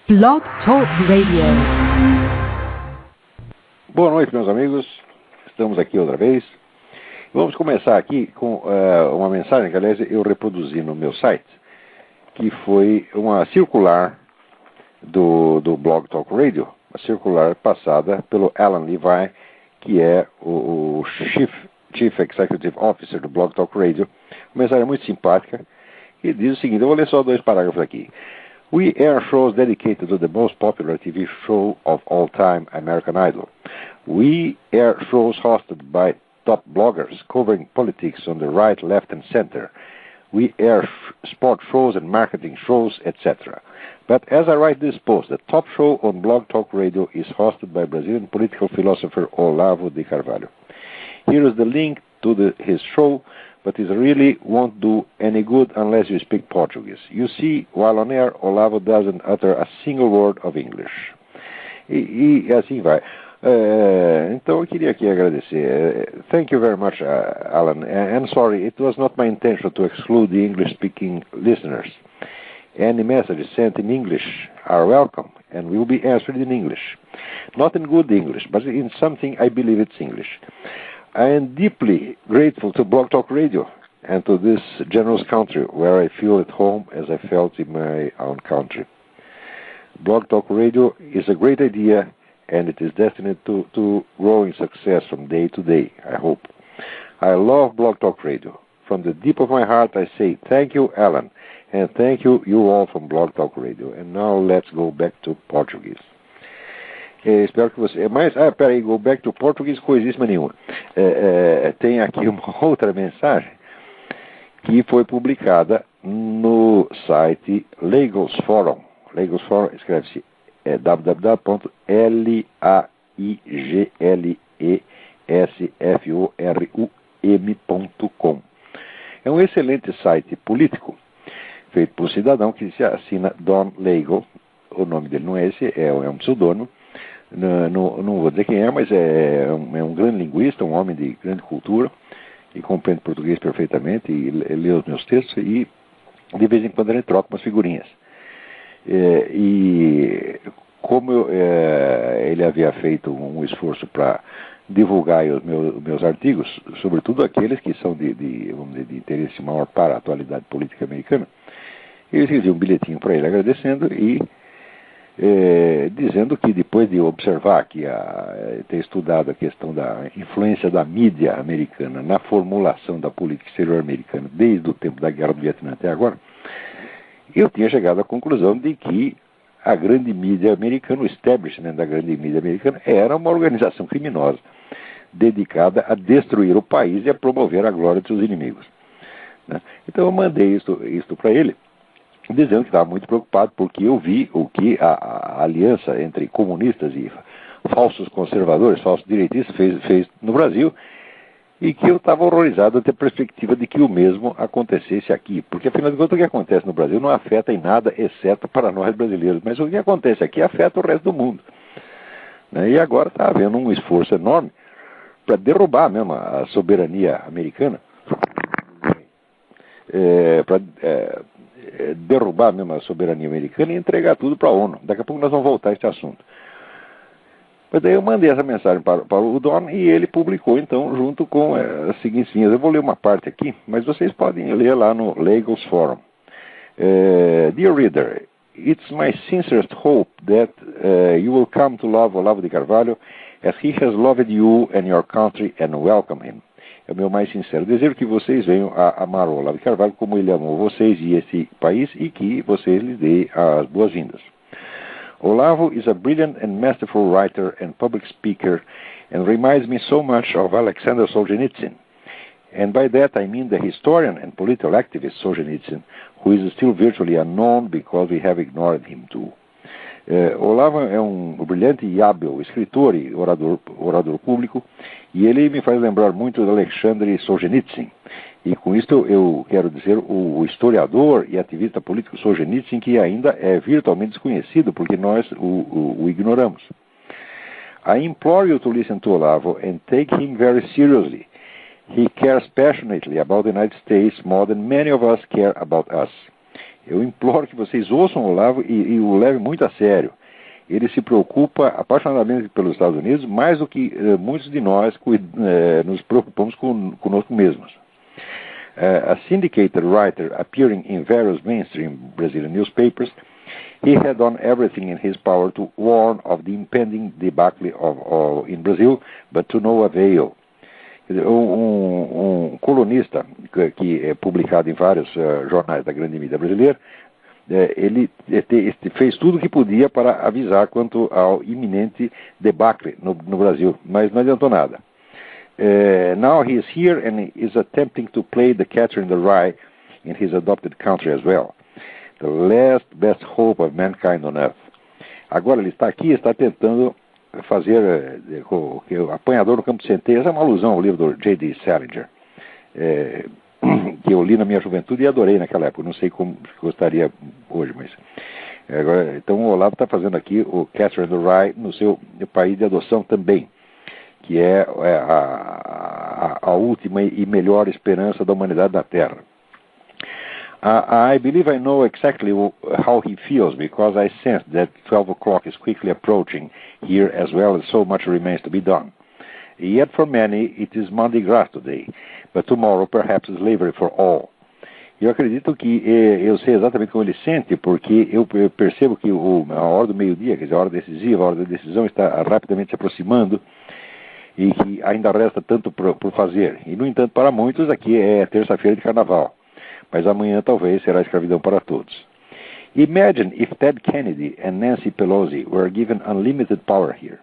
Blog Talk Radio. Boa noite, meus amigos. Estamos aqui outra vez. Vamos começar aqui com uma mensagem que, aliás, eu reproduzi no meu site, que foi uma circular do Blog Talk Radio, uma circular passada pelo Alan Levi, que é o Chief Executive Officer do Blog Talk Radio. Uma mensagem muito simpática, que diz o seguinte: eu vou ler só 2 parágrafos aqui. We air shows dedicated to the most popular TV show of all time, American Idol. We air shows hosted by top bloggers covering politics on the right, left, and center. We air sport shows and marketing shows, etc. But as I write this post, the top show on Blog Talk Radio is hosted by Brazilian political philosopher Olavo de Carvalho. Here is the link to his show, but it really won't do any good unless you speak Portuguese. You see, while on air, Olavo doesn't utter a single word of English. E assim vai. Então eu queria aqui agradecer. Thank you very much, Alan. And sorry, it was not my intention to exclude the English-speaking listeners. Any messages sent in English are welcome and will be answered in English. Not in good English, but in something I believe it's English. I am deeply grateful to Blog Talk Radio and to this generous country where I feel at home as I felt in my own country. Blog Talk Radio is a great idea and it is destined to grow in success from day to day, I hope. I love Blog Talk Radio. From the deep of my heart I say thank you, Alan, and thank you all from Blog Talk Radio. And now let's go back to Portuguese. Espero que você... Mas, peraí, go back to Portuguese, coisíssima nenhuma. Tem aqui uma outra mensagem que foi publicada no site Lagos Forum. Lagos Forum escreve-se www.ligelsforum.com. É um excelente site político, feito por um cidadão que se assina Don Lago. O nome dele não é esse, é um pseudônimo. Não vou dizer quem é, mas é um grande linguista, um homem de grande cultura, e compreende português perfeitamente, e lê os meus textos, e de vez em quando ele troca umas figurinhas. E como ele havia feito um esforço para divulgar os meus artigos, sobretudo aqueles que são de interesse maior para a atualidade política americana, eu escrevi um bilhetinho para ele agradecendo e dizendo que depois de observar ter estudado a questão da influência da mídia americana na formulação da política exterior americana desde o tempo da Guerra do Vietnã até agora, eu tinha chegado à conclusão de que a grande mídia americana, o establishment da grande mídia americana, era uma organização criminosa dedicada a destruir o país e a promover a glória de seus inimigos, né? Então eu mandei isto para ele, dizendo que estava muito preocupado porque eu vi o que a aliança entre comunistas e falsos conservadores, falsos direitistas fez no Brasil, e que eu estava horrorizado ante a perspectiva de que o mesmo acontecesse aqui, porque afinal de contas o que acontece no Brasil não afeta em nada, exceto para nós brasileiros, mas o que acontece aqui afeta o resto do mundo, né? E agora está havendo um esforço enorme para derrubar mesmo a soberania americana, derrubar mesmo a soberania americana e entregar tudo para a ONU. Daqui a pouco nós vamos voltar a este assunto. Mas daí eu mandei essa mensagem para o Don e ele publicou então junto com as seguintes linhas. Eu vou ler uma parte aqui, mas vocês podem ler lá no Lagos Forum. Dear reader, it's my sincerest hope that you will come to love Olavo de Carvalho as he has loved you and your country and welcome him. É o meu mais sincero desejo que vocês venham a amar o Olavo de Carvalho como ele amou vocês e esse país, e que vocês lhes deem as boas-vindas. Olavo is a brilliant and masterful writer and public speaker and reminds me so much of Alexander Solzhenitsyn. And by that I mean the historian and political activist Solzhenitsyn, who is still virtually unknown because we have ignored him too. Olavo é um brilhante e hábil escritor e orador público, e ele me faz lembrar muito de Alexander Solzhenitsyn. E com isto eu quero dizer o historiador e ativista político Solzhenitsyn, que ainda é virtualmente desconhecido porque nós o ignoramos. I implore you to listen to Olavo and take him very seriously. He cares passionately about the United States more than many of us care about us. Eu imploro que vocês ouçam o Olavo e o levem muito a sério. Ele se preocupa apaixonadamente pelos Estados Unidos, mais do que muitos de nós nos preocupamos conosco mesmos. A syndicated writer appearing in various mainstream Brazilian newspapers, he had done everything in his power to warn of the impending debacle in Brazil, but to no avail. Um colunista que é publicado em vários jornais da grande mídia brasileira, ele fez tudo o que podia para avisar quanto ao iminente debacle no Brasil, mas não adiantou nada. Now he is here and is attempting to play the catcher in the rye in his adopted country as well. The last best hope of mankind on earth. Agora ele está aqui, está tentando fazer o apanhador no campo de centeio. Essa é uma alusão ao livro do J.D. Salinger, que eu li na minha juventude e adorei naquela época. Não sei como gostaria hoje, mas... Agora, então o Olavo está fazendo aqui o Catcher in the Rye no seu país de adoção também, que é a última e melhor esperança da humanidade da Terra. I believe I know exactly how he feels, because I sense that 12 o'clock is quickly approaching here, as well as so much remains to be done. Yet for many it is Mardi Gras today, but tomorrow perhaps slavery for all. Eu acredito que eu sei exatamente como ele sente, porque eu percebo que a hora do meio-dia, quer dizer, a hora decisiva, a hora da decisão está rapidamente se aproximando e que ainda resta tanto por fazer. E, no entanto, para muitos aqui é terça-feira de carnaval. Mas amanhã talvez será escravidão para todos. Imagine if Ted Kennedy and Nancy Pelosi were given unlimited power here.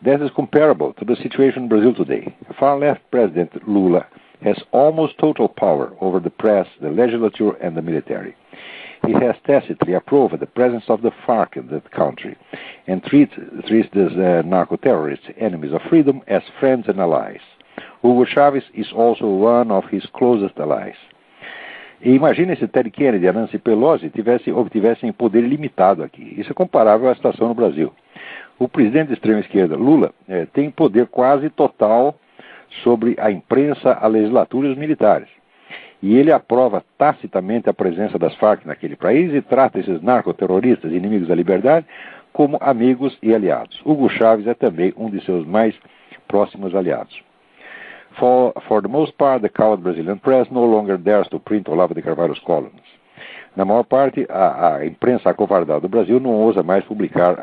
That is comparable to the situation in Brazil today. The far-left President Lula has almost total power over the press, the legislature, and the military. He has tacitly approved the presence of the FARC in that country and treats these narco-terrorists, enemies of freedom, as friends and allies. Hugo Chávez is also one of his closest allies. E imagine se Ted Kennedy e a Nancy Pelosi obtivessem poder limitado aqui. Isso é comparável à situação no Brasil. O presidente de extrema esquerda, Lula, tem poder quase total sobre a imprensa, a legislatura e os militares. E ele aprova tacitamente a presença das Farc naquele país e trata esses narcoterroristas, inimigos da liberdade, como amigos e aliados. Hugo Chávez é também um de seus mais próximos aliados. For the most part, the cowed Brazilian press no longer dares to print Olavo de Carvalho's columns. Na maior parte, a imprensa acovardada do Brasil não ousa mais publicar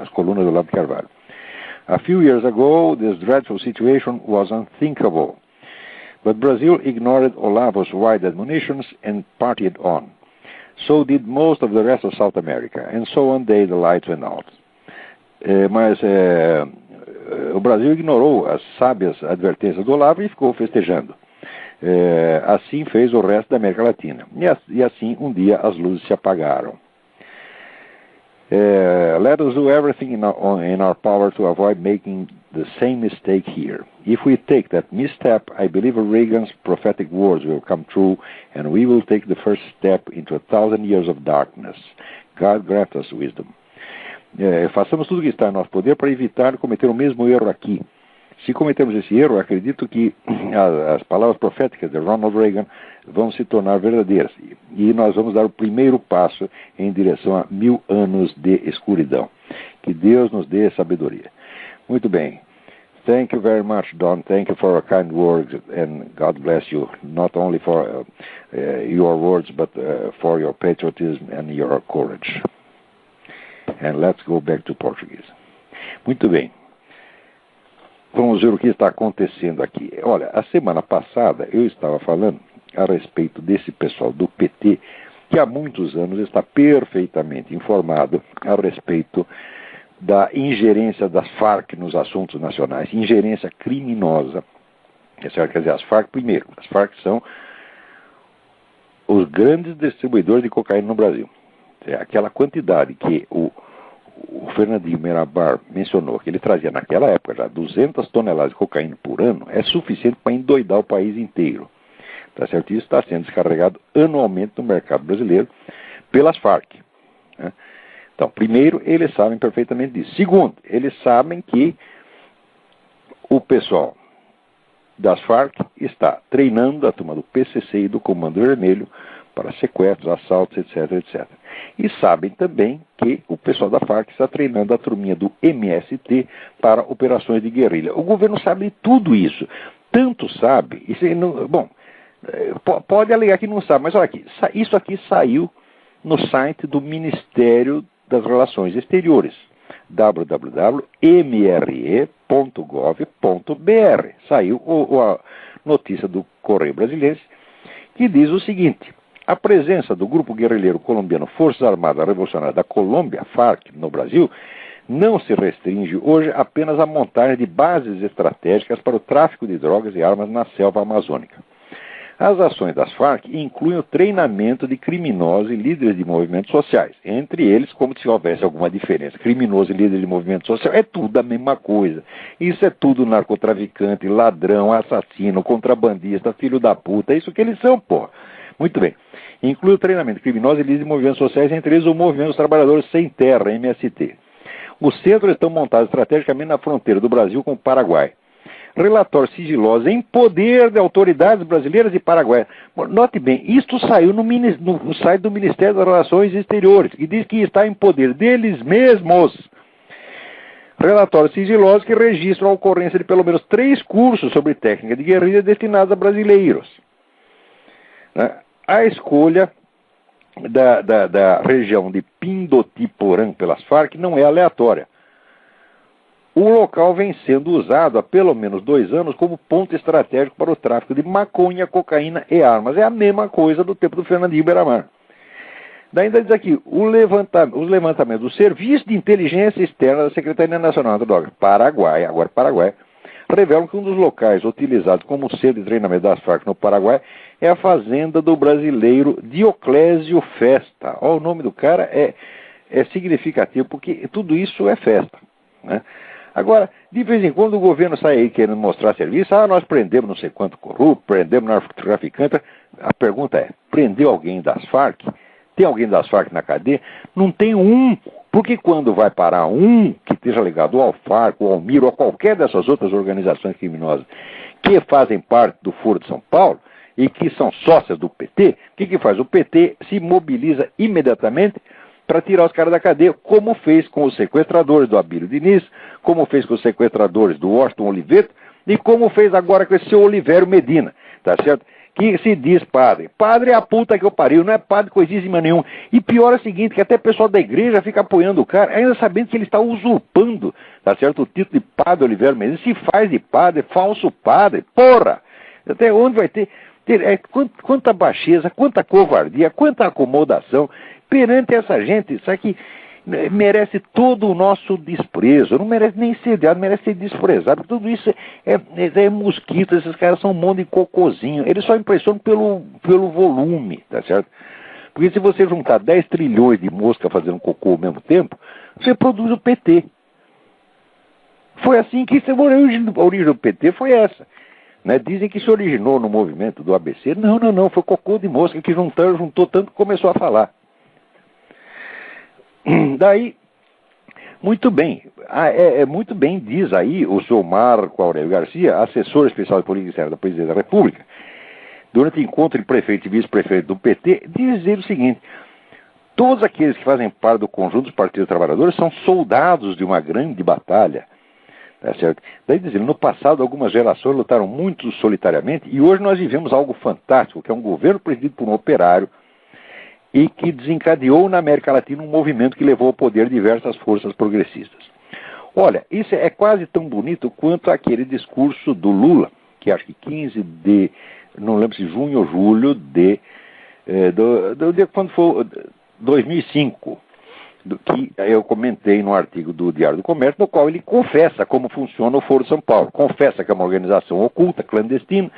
as colunas do Olavo de Carvalho. A few years ago, this dreadful situation was unthinkable. But Brazil ignored Olavo's wide admonitions and partied on. So did most of the rest of South America. And so one day the lights went out. O Brasil ignorou as sábias advertências do Olavo e ficou festejando. Assim fez o resto da América Latina. E assim, um dia, as luzes se apagaram. Let us do everything in our power to avoid making the same mistake here. If we take that misstep, I believe Reagan's prophetic words will come true, and we will take the first step into 1,000 years of darkness. God grant us wisdom. Façamos tudo o que está em nosso poder para evitar cometer o mesmo erro aqui. Se cometermos esse erro, acredito que as palavras proféticas de Ronald Reagan vão se tornar verdadeiras. E nós vamos dar o primeiro passo em direção a 1000 anos de escuridão. Que Deus nos dê sabedoria. Muito bem. Thank you very much, Don. Thank you for your kind words, and God bless you, not only for your words, but for your patriotism and your courage. And let's go back to Portuguese. Muito bem. Vamos ver o que está acontecendo aqui. Olha, a semana passada eu estava falando a respeito desse pessoal do PT, que há muitos anos está perfeitamente informado a respeito da ingerência das Farc nos assuntos nacionais, ingerência criminosa. Quer dizer, as Farc, primeiro, as Farc são os grandes distribuidores de cocaína no Brasil. Aquela quantidade que o Fernandinho Merabar mencionou, que ele trazia naquela época já 200 toneladas de cocaína por ano, é suficiente para endoidar o país inteiro. Tá certo? Isso está sendo descarregado anualmente no mercado brasileiro pelas Farc. Né? Então, primeiro, eles sabem perfeitamente disso. Segundo, eles sabem que o pessoal das Farc está treinando a turma do PCC e do Comando Vermelho para sequestros, assaltos, etc, etc. E sabem também que o pessoal da Farc está treinando a turminha do MST para operações de guerrilha. O governo sabe de tudo isso. Tanto sabe, pode alegar que não sabe, mas olha aqui, isso aqui saiu no site do Ministério das Relações Exteriores, www.mre.gov.br. Saiu a notícia do Correio Brasiliense, que diz o seguinte: a presença do grupo guerrilheiro colombiano Forças Armadas Revolucionárias da Colômbia, FARC, no Brasil, não se restringe hoje apenas à montagem de bases estratégicas para o tráfico de drogas e armas na selva amazônica. As ações das Farc incluem o treinamento de criminosos e líderes de movimentos sociais, entre eles como se houvesse alguma diferença. Criminoso e líder de movimento social é tudo a mesma coisa. Isso é tudo narcotraficante, ladrão, assassino, contrabandista, filho da puta, é isso que eles são, porra. Muito bem. Inclui o treinamento de criminosos e líderes de movimentos sociais, entre eles o Movimento dos Trabalhadores Sem Terra, MST. Os centros estão montados estrategicamente na fronteira do Brasil com o Paraguai. Relatórios sigilosos em poder de autoridades brasileiras e paraguaias. Note bem, isto saiu no site do Ministério das Relações Exteriores, que diz que está em poder deles mesmos. Relatórios sigilosos que registram a ocorrência de pelo menos 3 cursos sobre técnica de guerrilha destinados a brasileiros. A escolha da região de Pindotiporã pelas Farc não é aleatória. O local vem sendo usado há pelo menos 2 anos como ponto estratégico para o tráfico de maconha, cocaína e armas. É a mesma coisa do tempo do Fernandinho Beiramar. Daí ainda diz aqui, os levantamentos do Serviço de Inteligência Externa da Secretaria Nacional da Droga, Paraguai, revelam que um dos locais utilizados como centro de treinamento das Farc no Paraguai é a fazenda do brasileiro Dioclésio Festa. O nome do cara é significativo, porque tudo isso é festa, né? Agora, de vez em quando o governo sai aí querendo mostrar serviço, nós prendemos não sei quanto corrupto, prendemos narcotraficante. A pergunta é, prendeu alguém das Farc? Tem alguém das Farc na cadeia? Não tem um, porque quando vai parar um que esteja ligado ao Farc, ao Almiro, ou a qualquer dessas outras organizações criminosas que fazem parte do Foro de São Paulo e que são sócias do PT, o que faz? O PT se mobiliza imediatamente para tirar os caras da cadeia, como fez com os sequestradores do Abílio Diniz, como fez com os sequestradores do Washington Oliveto, e como fez agora com esse seu Olivério Medina, tá certo? Que se diz padre. Padre é a puta que eu pariu, não é padre coisíssima nenhuma. E pior é o seguinte, que até o pessoal da igreja fica apoiando o cara, ainda sabendo que ele está usurpando, tá certo? O título de padre Olivério Medina, se faz de padre, falso padre, porra! Até onde vai ter quanta baixeza, quanta covardia, quanta acomodação perante essa gente, isso aqui merece todo o nosso desprezo, não merece nem ser odiado, merece ser desprezado, tudo isso é mosquito, esses caras são um monte de cocôzinho, eles só impressionam pelo volume, tá certo? Porque se você juntar 10 trilhões de moscas fazendo cocô ao mesmo tempo, você produz o PT. Foi assim que a origem do PT foi essa. Né? Dizem que se originou no movimento do ABC, não, foi cocô de mosca que juntou tanto que começou a falar. Daí, muito bem, muito bem diz aí o senhor Marco Aurélio Garcia, assessor especial de política externa da Presidência da República, durante o encontro de prefeito e vice-prefeito do PT, dizer o seguinte: todos aqueles que fazem parte do conjunto dos partidos trabalhadores são soldados de uma grande batalha. Tá certo? Daí dizendo, no passado algumas gerações lutaram muito solitariamente e hoje nós vivemos algo fantástico, que é um governo presidido por um operário e que desencadeou na América Latina um movimento que levou ao poder diversas forças progressistas. Olha, isso é quase tão bonito quanto aquele discurso do Lula, que acho que 15 de, não lembro se junho ou julho de, quando foi 2005, que eu comentei no artigo do Diário do Comércio, no qual ele confessa como funciona o Foro de São Paulo, confessa que é uma organização oculta, clandestina,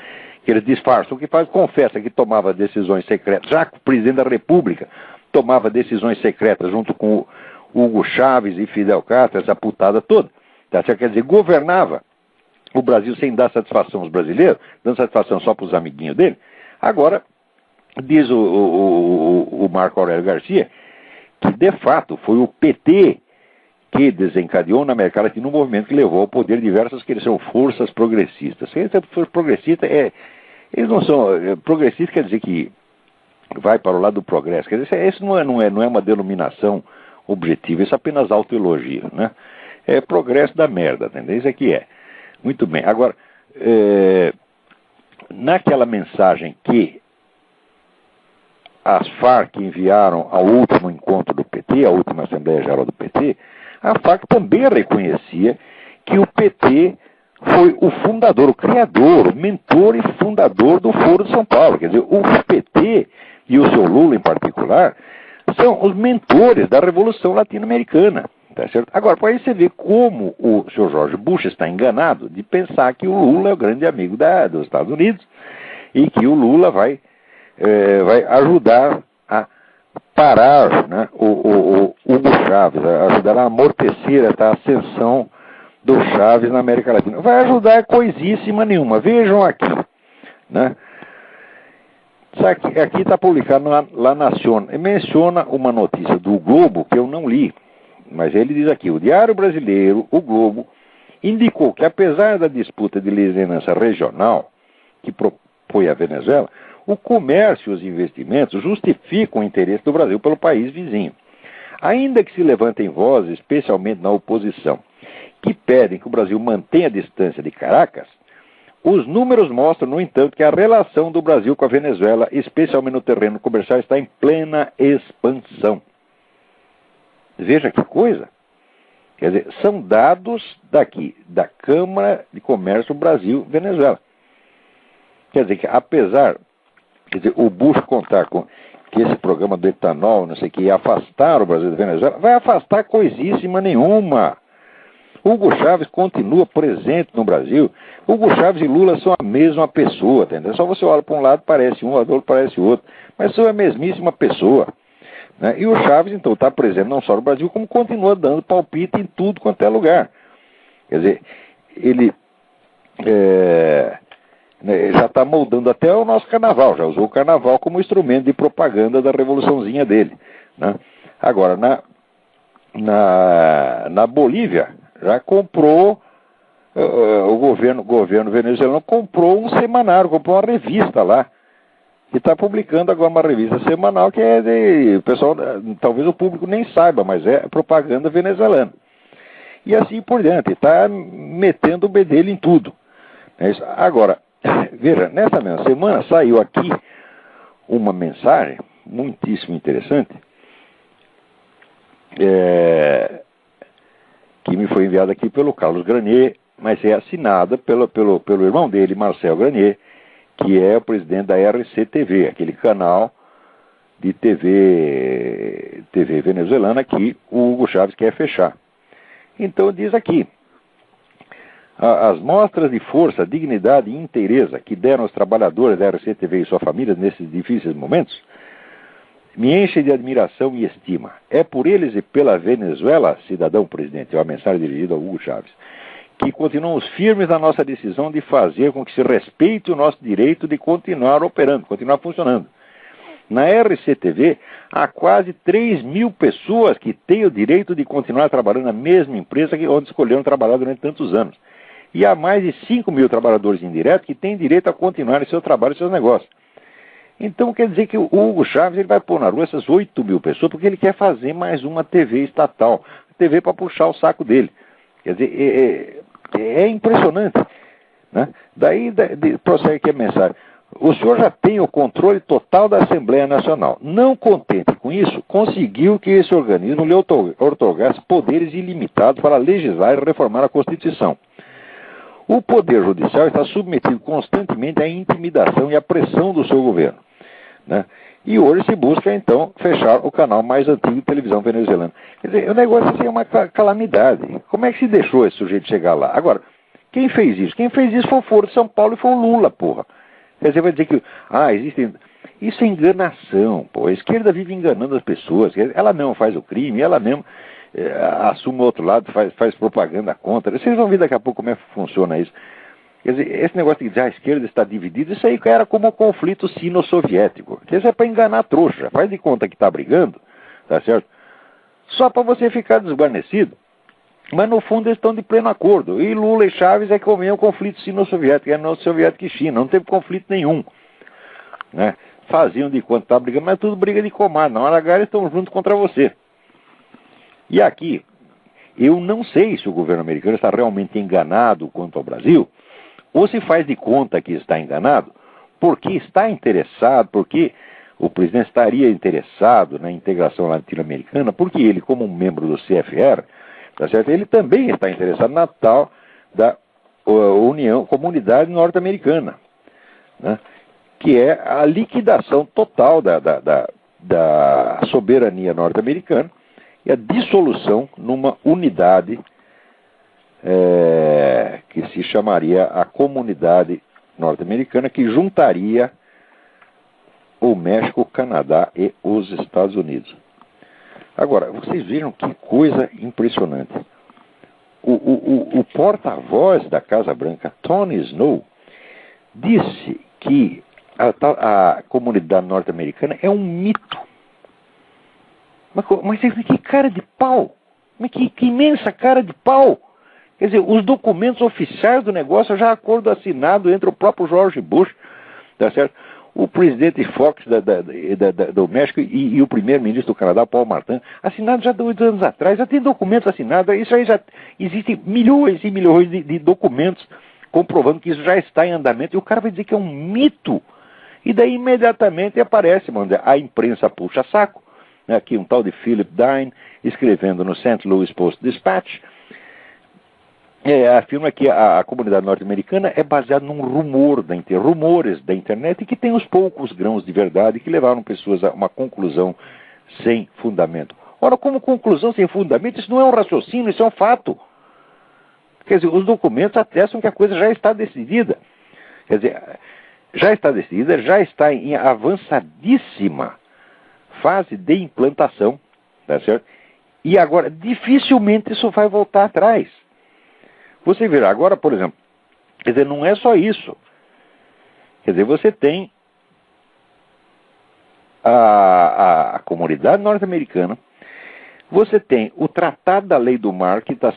que eles disfarçam o que faz, confessa que tomava decisões secretas, já que o presidente da República tomava decisões secretas junto com o Hugo Chávez e Fidel Castro, essa putada toda, tá certo? Quer dizer, governava o Brasil sem dar satisfação aos brasileiros, dando satisfação só para os amiguinhos dele. Agora, diz o Marco Aurélio Garcia, que de fato foi o PT que desencadeou na América Latina um movimento que levou ao poder diversas que eles são forças progressistas. Força progressista eles não são progressistas, quer dizer que vai para o lado do progresso. Quer dizer, isso não é uma denominação objetiva, isso é apenas autoelogio, né? É progresso da merda, entendeu? Isso aqui é. Muito bem. Agora, naquela mensagem que as Farc enviaram ao último encontro do PT, à última Assembleia Geral do PT, a Farc também reconhecia que o PT foi o fundador, o criador, o mentor e fundador do Foro de São Paulo. Quer dizer, o PT e o seu Lula em particular são os mentores da Revolução Latino-Americana. Tá certo? Agora, para aí você ver como o Sr. George Bush está enganado de pensar que o Lula é o grande amigo dos Estados Unidos e que o Lula vai ajudar a parar, né, o Hugo Chávez, ajudar a amortecer essa ascensão do Chávez na América Latina. Vai ajudar coisíssima nenhuma. Vejam aqui, né? Aqui está publicado lá Nación. Menciona uma notícia do Globo que eu não li, mas ele diz aqui: o Diário Brasileiro, o Globo, indicou que apesar da disputa de liderança regional que propõe a Venezuela, o comércio e os investimentos justificam o interesse do Brasil pelo país vizinho. Ainda que se levantem vozes, especialmente na oposição, que pedem que o Brasil mantenha a distância de Caracas, os números mostram, no entanto, que a relação do Brasil com a Venezuela, especialmente no terreno comercial, está em plena expansão. Veja que coisa. Quer dizer, são dados daqui, da Câmara de Comércio Brasil-Venezuela. Quer dizer, que apesar, o Bush contar com que esse programa do etanol, não sei o que, ia afastar o Brasil da Venezuela, vai afastar coisíssima nenhuma. Hugo Chávez continua presente no Brasil. Hugo Chávez e Lula são a mesma pessoa, entendeu? Só você olha para um lado, parece um, do outro parece outro. Mas são a mesmíssima pessoa. Né? E o Chávez, então, está presente não só no Brasil, como continua dando palpite em tudo quanto é lugar. Quer dizer, ele já está moldando até o nosso carnaval, já usou o carnaval como instrumento de propaganda da revoluçãozinha dele. Né? Agora, na Bolívia, já comprou, o governo venezuelano comprou um semanário, comprou uma revista lá, que está publicando agora uma revista semanal que o pessoal, talvez o público nem saiba, mas é propaganda venezuelana. E assim por diante, está metendo o bedelho em tudo. Agora, veja, nessa mesma semana saiu aqui uma mensagem muitíssimo interessante, que me foi enviada aqui pelo Carlos Granier, mas é assinada pelo irmão dele, Marcel Granier, que é o presidente da RCTV, aquele canal de TV venezuelana que o Hugo Chávez quer fechar. Então diz aqui: as mostras de força, dignidade e inteireza que deram aos trabalhadores da RCTV e suas famílias nesses difíceis momentos me enchem de admiração e estima. É por eles e pela Venezuela, cidadão presidente, é uma mensagem dirigida ao Hugo Chávez, que continuamos firmes na nossa decisão de fazer com que se respeite o nosso direito de continuar operando, continuar funcionando. Na RCTV, há quase 3.000 pessoas que têm o direito de continuar trabalhando na mesma empresa onde escolheram trabalhar durante tantos anos. E há mais de 5.000 trabalhadores indiretos que têm direito a continuar em seu trabalho e seus negócios. Então quer dizer que o Hugo Chávez ele vai pôr na rua essas 8.000 pessoas porque ele quer fazer mais uma TV estatal, TV para puxar o saco dele. Quer dizer, é impressionante. Né? Daí prossegue aqui a mensagem: o senhor já tem o controle total da Assembleia Nacional. Não contente com isso, conseguiu que esse organismo lhe outorgasse poderes ilimitados para legislar e reformar a Constituição. O Poder Judicial está submetido constantemente à intimidação e à pressão do seu governo. Né? E hoje se busca, então, fechar o canal mais antigo de televisão venezuelana. Quer dizer, o negócio assim é uma calamidade. Como é que se deixou esse sujeito chegar lá? Agora, quem fez isso? Quem fez isso foi o Foro de São Paulo e foi o Lula, porra. Quer dizer, vai dizer que, existem... Isso é enganação, pô. A esquerda vive enganando as pessoas. Ela mesmo faz o crime, ela mesmo assume o outro lado, faz propaganda contra. Vocês vão ver daqui a pouco como é que funciona isso. Quer dizer, esse negócio de dizer a esquerda está dividida, isso aí era como o conflito sino-soviético. Isso é para enganar a trouxa. Faz de conta que está brigando, tá certo? Só para você ficar desguarnecido. Mas no fundo eles estão de pleno acordo. E Lula e Chávez é como é o conflito sino-soviético, é no soviético e China. Não teve conflito nenhum. Né? faziam de conta que estavam brigando, mas tudo briga de comadre. Na hora H eles estão juntos contra você. E aqui, eu não sei se o governo americano está realmente enganado quanto ao Brasil, ou se faz de conta que está enganado, porque está interessado, porque o presidente estaria interessado na integração latino-americana, porque ele, como um membro do CFR, tá certo? Ele também está interessado na tal da Comunidade Norte-Americana, né? Que é a liquidação total da soberania norte-americana e a dissolução numa unidade que se chamaria a Comunidade Norte-Americana, que juntaria o México, o Canadá e os Estados Unidos. Agora, vocês viram que coisa impressionante. O porta-voz da Casa Branca, Tony Snow, disse que a comunidade norte-americana é um mito. Mas que cara de pau! Mas que imensa cara de pau! Quer dizer, os documentos oficiais do negócio, já acordo assinado entre o próprio George Bush, tá certo? O presidente Fox do México e o primeiro-ministro do Canadá, Paul Martin, assinado já 2 anos atrás, já tem documentos assinados, isso aí já existem milhões e milhões de documentos comprovando que isso já está em andamento, e o cara vai dizer que é um mito. E daí imediatamente aparece, a imprensa puxa saco, né, aqui um tal de Philip Dine, escrevendo no St. Louis Post-Dispatch, afirma que a comunidade norte-americana é baseada num rumores da internet, e que tem os poucos grãos de verdade que levaram pessoas a uma conclusão sem fundamento. Ora, como conclusão sem fundamento, isso não é um raciocínio, isso é um fato. Quer dizer, os documentos atestam que a coisa já está decidida. Quer dizer, já está decidida, já está em avançadíssima fase de implantação, tá certo? E agora, dificilmente isso vai voltar atrás. Você verá agora, por exemplo, quer dizer, não é só isso. Quer dizer, você tem a comunidade norte-americana, você tem o Tratado da Lei do Mar, que está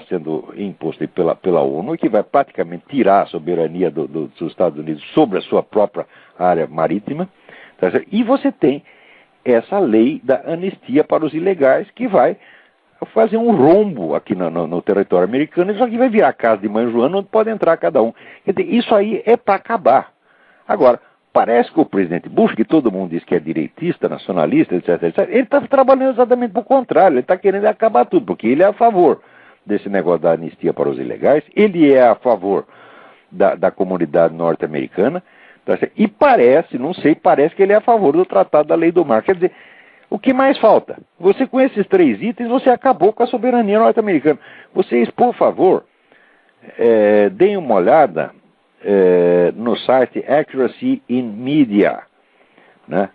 sendo imposto pela ONU, e que vai praticamente tirar a soberania dos Estados Unidos sobre a sua própria área marítima, tá certo? E você tem essa lei da anistia para os ilegais, que vai fazer um rombo aqui no território americano, isso aqui vai virar casa de mãe Joana, onde pode entrar cada um. Quer dizer, isso aí é para acabar. Agora, parece que o presidente Bush, que todo mundo diz que é direitista, nacionalista, etc., ele está trabalhando exatamente por contrário, ele está querendo acabar tudo, porque ele é a favor desse negócio da anistia para os ilegais, ele é a favor da comunidade norte-americana, tá certo? E parece que ele é a favor do Tratado da Lei do Mar. Quer dizer, o que mais falta? Você, com esses 3 itens, você acabou com a soberania norte-americana. Vocês, por favor, deem uma olhada no site Accuracy in Media, né?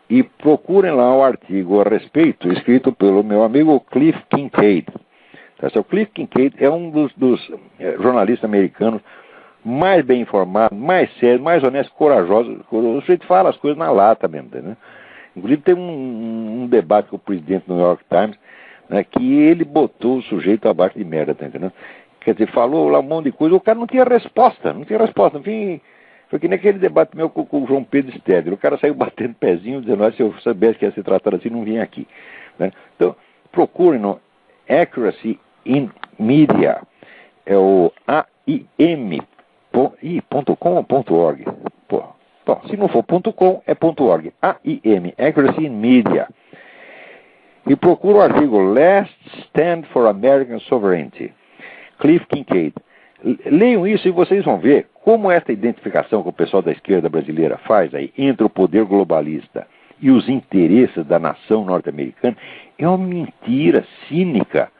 E procurem lá o artigo a respeito, escrito pelo meu amigo Cliff Kincaid. O Cliff Kincaid é um dos jornalistas americanos mais bem informados, mais sérios, mais honestos, corajosos. O sujeito fala as coisas na lata mesmo, né? Inclusive tem um debate com o presidente do New York Times, né, que ele botou o sujeito abaixo de merda, tá entendendo? Quer dizer, falou lá um monte de coisa, o cara não tinha resposta. Enfim, foi que nem aquele debate meu com o João Pedro Stedler. O cara saiu batendo pezinho, dizendo, se eu soubesse que ia ser tratado assim, não vinha aqui. Né? Então, procurem no Accuracy in Media, é o aim.com.org. Bom, se não for .com, é .org. AIM, Accuracy in Media. E procura o artigo Last Stand for American Sovereignty, Cliff Kincaid. Leiam isso e vocês vão ver como esta identificação que o pessoal da esquerda brasileira faz aí entre o poder globalista e os interesses da nação norte-americana é uma mentira cínica.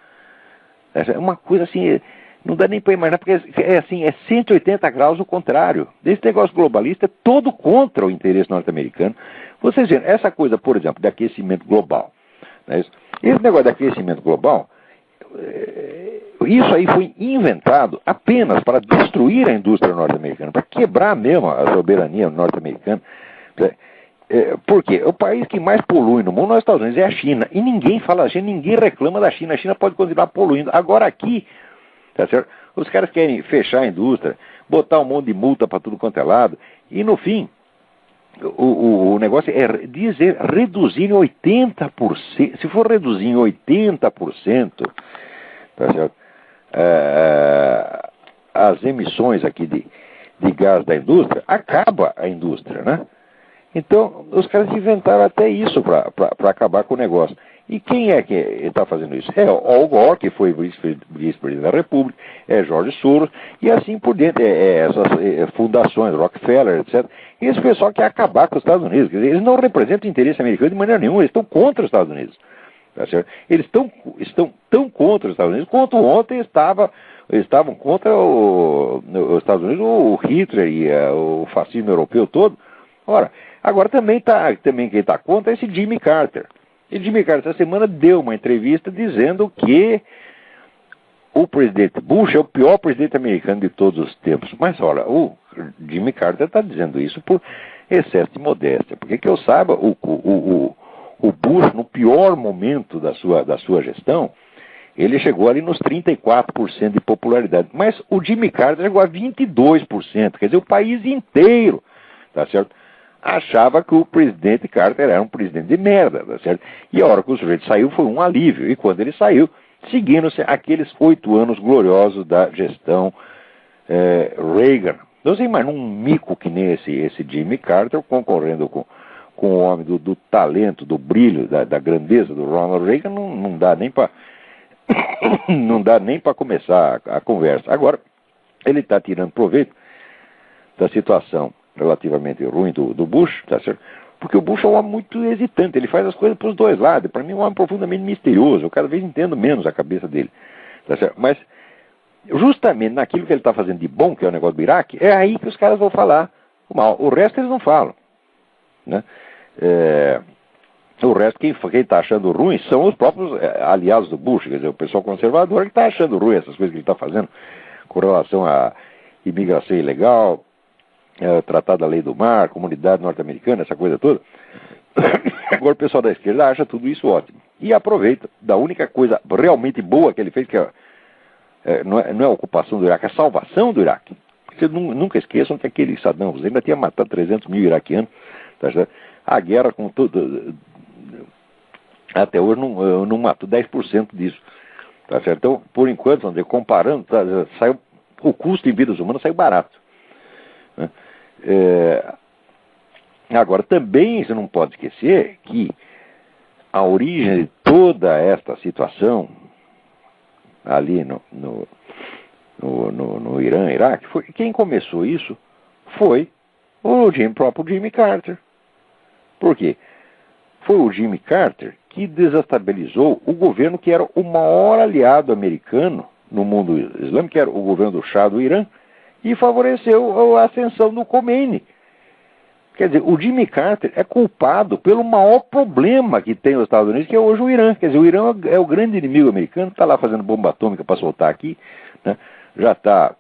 É uma coisa assim, não dá nem para imaginar, porque é 180 graus o contrário. Esse negócio globalista é todo contra o interesse norte-americano. Vocês veem, essa coisa, por exemplo, de aquecimento global. Né? Esse negócio de aquecimento global, isso aí foi inventado apenas para destruir a indústria norte-americana, para quebrar mesmo a soberania norte-americana. Por quê? O país que mais polui no mundo, nos Estados Unidos, é a China. E ninguém fala da China, ninguém reclama da China. A China pode continuar poluindo. Agora aqui, tá certo? Os caras querem fechar a indústria, botar um monte de multa para tudo quanto é lado. E no fim, o negócio é dizer reduzir em 80%. Se for reduzir em 80%, tá certo? As emissões aqui de gás da indústria, acaba a indústria, né? Então, os caras inventaram até isso para acabar com o negócio. E quem é que está fazendo isso? É Al Gore, que foi vice-presidente da República, é George Soros, e assim por diante, essas fundações, Rockefeller, etc. E esse pessoal quer acabar com os Estados Unidos. Quer dizer, eles não representam o interesse americano de maneira nenhuma, eles estão contra os Estados Unidos. Tá certo? Eles estão tão contra os Estados Unidos quanto ontem estavam contra os Estados Unidos, o Hitler e o fascismo europeu todo. Ora, agora também quem está contra é esse Jimmy Carter. E Jimmy Carter, essa semana, deu uma entrevista dizendo que o presidente Bush é o pior presidente americano de todos os tempos. Mas, olha, o Jimmy Carter está dizendo isso por excesso de modéstia. Porque que eu saiba, o Bush, no pior momento da sua gestão, ele chegou ali nos 34% de popularidade. Mas o Jimmy Carter chegou a 22%. Quer dizer, o país inteiro, tá certo? Achava que o presidente Carter era um presidente de merda, tá certo? E a hora que o sujeito saiu foi um alívio. E quando ele saiu, seguindo-se aqueles 8 anos gloriosos da gestão Reagan. Então você imagina um mico que nem esse Jimmy Carter concorrendo com o homem do talento, do brilho, da grandeza do Ronald Reagan, não dá nem para não dá nem para começar a conversa. Agora, ele está tirando proveito da situação relativamente ruim do Bush, tá certo? Porque o Bush é um homem muito hesitante, ele faz as coisas para os dois lados. Para mim é um homem profundamente misterioso, eu cada vez entendo menos a cabeça dele, tá certo? Mas justamente naquilo que ele está fazendo de bom, que é o negócio do Iraque, é aí que os caras vão falar o mal. O resto eles não falam, né? O resto, quem está achando ruim são os próprios aliados do Bush, quer dizer, o pessoal conservador que está achando ruim essas coisas que ele está fazendo com relação à imigração ilegal, Tratado da Lei do Mar, Comunidade Norte-Americana, essa coisa toda. Agora o pessoal da esquerda acha tudo isso ótimo. E aproveita da única coisa realmente boa que ele fez, que não é a ocupação do Iraque, é a salvação do Iraque. Vocês nunca esqueçam que aquele Saddam Hussein ainda tinha matado 300 mil iraquianos. Tá certo? A guerra com tudo, até hoje não matou 10% disso. Tá certo? Então, por enquanto, vamos dizer, comparando, saiu, o custo em vidas humanas saiu barato. Né? Agora, também você não pode esquecer que a origem de toda esta situação ali no Irã, Iraque, quem começou isso foi o próprio Jimmy Carter. Por quê? Foi o Jimmy Carter que desestabilizou o governo que era o maior aliado americano no mundo islâmico, que era o governo do Shah do Irã, e favoreceu a ascensão do Khomeini. Quer dizer, o Jimmy Carter é culpado pelo maior problema que tem os Estados Unidos, que é hoje o Irã. Quer dizer, o Irã é o grande inimigo americano, está lá fazendo bomba atômica para soltar aqui, né? Já está,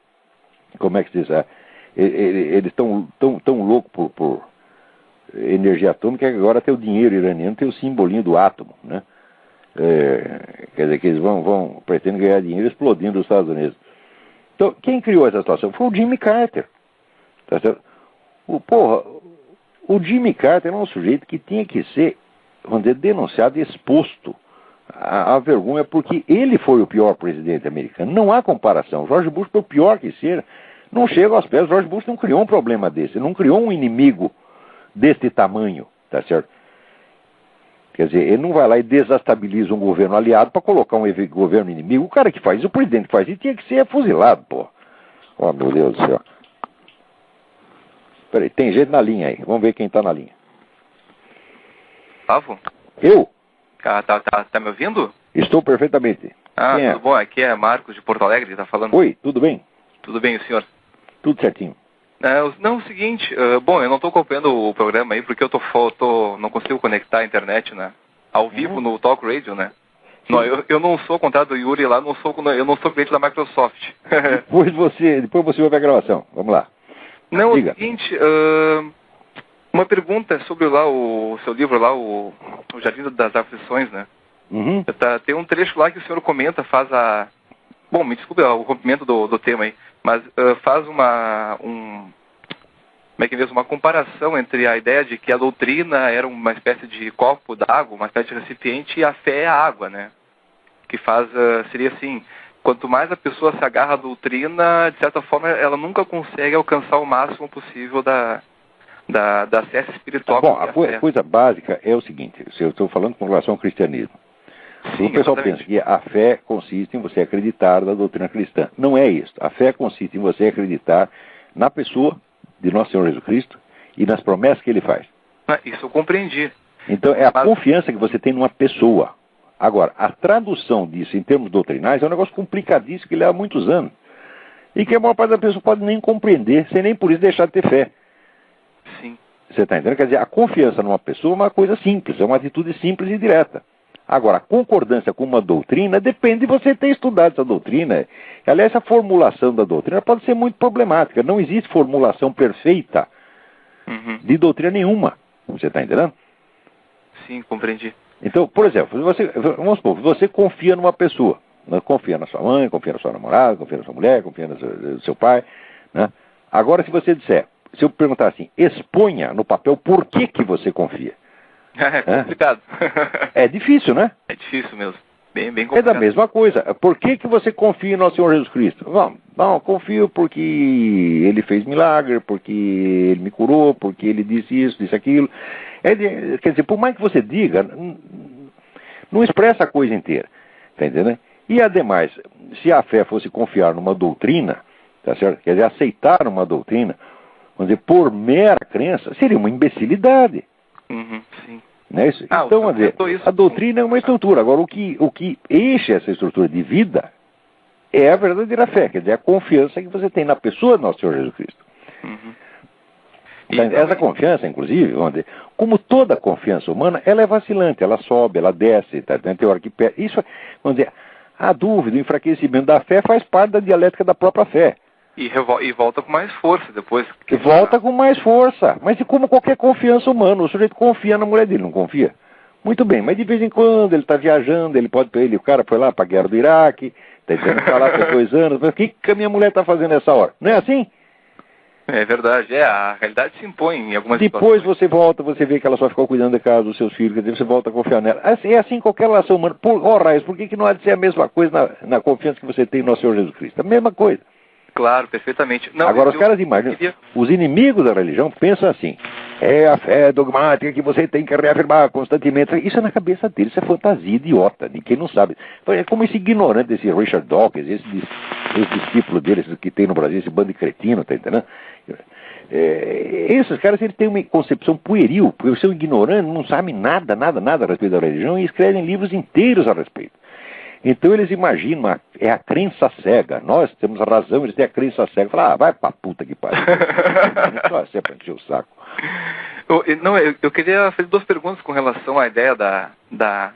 como é que se diz? Eles estão tão loucos por energia atômica que agora tem o dinheiro iraniano, tem o simbolinho do átomo, né? Quer dizer, que eles pretendem ganhar dinheiro explodindo os Estados Unidos. Então, quem criou essa situação foi o Jimmy Carter. Tá certo? O Jimmy Carter é um sujeito que tinha que ser, vamos dizer, denunciado e exposto à vergonha, porque ele foi o pior presidente americano. Não há comparação. George Bush, por pior que seja, não chega aos pés. George Bush não criou um problema desse, não criou um inimigo deste tamanho, tá certo? Quer dizer, ele não vai lá e desestabiliza um governo aliado para colocar um governo inimigo. O cara que faz isso, o presidente que faz isso, tinha que ser fuzilado, pô. Oh, meu Deus do céu. Peraí, tem gente na linha aí. Vamos ver quem está na linha. Pavo? Eu? Tá me ouvindo? Estou perfeitamente. Quem tudo bom. Aqui é Marcos de Porto Alegre, tá falando. Oi, tudo bem? Tudo bem, o senhor? Tudo certinho. Não, o seguinte, bom, eu não estou acompanhando o programa aí porque eu não consigo conectar a internet, né? Ao vivo no Talk Radio, né? Não, eu não sou contrato do Yuri lá, eu não sou cliente da Microsoft. Depois você ouve a gravação. Vamos lá. Não, diga. É o seguinte, uma pergunta sobre lá o seu livro lá, o Jardim das Aflições, né? Uhum. Tem um trecho lá que o senhor comenta, bom, me desculpe o rompimento do tema aí, mas faz como é que é mesmo, uma comparação entre a ideia de que a doutrina era uma espécie de copo d'água, uma espécie de recipiente, e a fé é a água, né? Que seria assim, quanto mais a pessoa se agarra à doutrina, de certa forma, ela nunca consegue alcançar o máximo possível da acesso espiritual. Bom, a coisa básica é o seguinte, eu estou falando com relação ao cristianismo. Sim, o pessoal exatamente. pensa que a fé consiste em você acreditar na doutrina cristã. Não é isso. A fé consiste em você acreditar na pessoa de Nosso Senhor Jesus Cristo e nas promessas que Ele faz. Isso eu compreendi. Então, é a confiança que você tem numa pessoa. Agora, a tradução disso em termos doutrinais é um negócio complicadíssimo que leva muitos anos. E que a maior parte da pessoa pode nem compreender, sem nem por isso deixar de ter fé. Sim. Você está entendendo? Quer dizer, a confiança numa pessoa é uma coisa simples, é uma atitude simples e direta. Agora, a concordância com uma doutrina depende de você ter estudado essa doutrina. Aliás, a formulação da doutrina pode ser muito problemática. Não existe formulação perfeita de doutrina nenhuma. Você está entendendo? Sim, compreendi. Então, por exemplo, vamos supor, você confia numa pessoa. Né? Confia na sua mãe, confia na sua namorada, confia na sua mulher, confia no seu pai. Né? Agora, se eu perguntar assim, exponha no papel por que você confia. É complicado. É difícil, né? É difícil mesmo. Bem complicado. É da mesma coisa. Por que você confia em Nosso Senhor Jesus Cristo? Não, confio porque Ele fez milagre, porque Ele me curou, porque Ele disse isso, disse aquilo. Quer dizer, por mais que você diga, não expressa a coisa inteira. Tá entendendo? E, ademais, se a fé fosse confiar numa doutrina, tá certo? Quer dizer, aceitar uma doutrina, vamos dizer, por mera crença, seria uma imbecilidade. Sim. Não é isso? Então, a doutrina é uma estrutura. Agora, o que enche essa estrutura de vida é a verdadeira fé, quer dizer, a confiança que você tem na pessoa do Nosso Senhor Jesus Cristo. Essa confiança, inclusive, vamos dizer, como toda confiança humana, ela é vacilante, ela sobe, ela desce, tá? Tem hora que perde. Isso, vamos dizer, a dúvida, o enfraquecimento da fé faz parte da dialética da própria fé. E volta com mais força depois. Volta com mais força. Mas e como qualquer confiança humana, o sujeito confia na mulher dele, não confia? Muito bem, mas de vez em quando ele está viajando, o cara foi lá para a guerra do Iraque, está lá por 2 anos, mas o que a minha mulher está fazendo nessa hora? Não é assim? É verdade, a realidade se impõe em algumas Depois situações. você volta, você vê que ela só ficou cuidando da casa dos seus filhos, quer dizer, você volta a confiar nela. É assim qualquer relação humana. Raiz, por que não há de ser a mesma coisa na confiança que você tem no Nosso Senhor Jesus Cristo? A mesma coisa. Claro, perfeitamente. Não, agora, os caras imaginam, os inimigos da religião pensam assim, é a fé dogmática que você tem que reafirmar constantemente. Isso é na cabeça deles, isso é fantasia idiota, de quem não sabe. É como esse ignorante, esse Richard Dawkins, esse discípulo dele, esse que tem no Brasil, esse bando de cretino, tá entendendo? Esses caras, eles têm uma concepção pueril, porque eles são ignorantes, não sabem nada a respeito da religião e escrevem livros inteiros a respeito. Então eles imaginam, é a crença cega. Nós temos a razão, eles têm a crença cega. Fala, vai pra puta que pariu. Você é pra encher o saco. Eu queria fazer 2 perguntas com relação à ideia da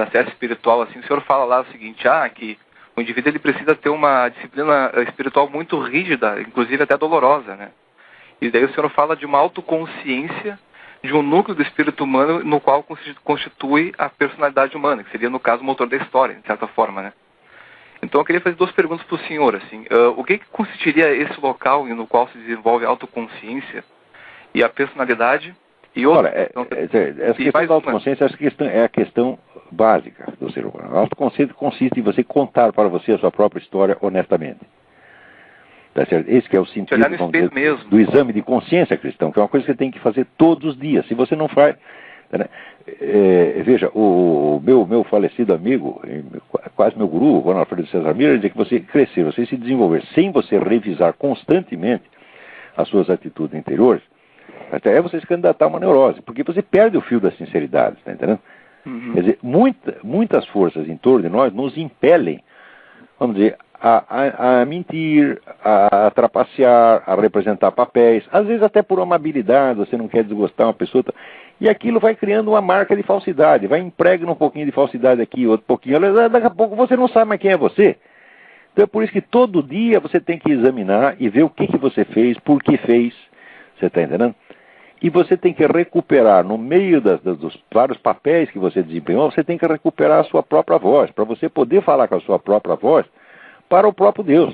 ciência espiritual. Assim, o senhor fala lá o seguinte, que o indivíduo ele precisa ter uma disciplina espiritual muito rígida, inclusive até dolorosa, né? E daí o senhor fala de uma autoconsciência de um núcleo do espírito humano no qual constitui a personalidade humana, que seria, no caso, o motor da história, de certa forma, né? Então eu queria fazer 2 perguntas para o senhor, assim. O que consistiria esse local no qual se desenvolve a autoconsciência e a personalidade? E outra, essa questão da autoconsciência é a questão básica do ser humano. A autoconsciência consiste em você contar para você a sua própria história honestamente. Tá certo? Esse que é o sentido do exame de consciência cristão, que é uma coisa que você tem que fazer todos os dias. Se você não faz... Né? Veja, o meu falecido amigo, quase meu guru, o Ronald Alfredo César Miller, dizia que você crescer, você se desenvolver sem você revisar constantemente as suas atitudes interiores, até você se candidatar a uma neurose, porque você perde o fio da sinceridade, está entendendo? Quer dizer, muitas forças em torno de nós nos impelem, vamos dizer, a mentir, a trapacear, a representar papéis, às vezes até por amabilidade, você não quer desgostar uma pessoa, e aquilo vai criando uma marca de falsidade, vai impregna um pouquinho de falsidade aqui, outro pouquinho, daqui a pouco você não sabe mais quem é você. Então é por isso que todo dia você tem que examinar e ver o que você fez, por que fez, você está entendendo? E você tem que recuperar, no meio dos vários papéis que você desempenhou, você tem que recuperar a sua própria voz, para você poder falar com a sua própria voz, para o próprio Deus.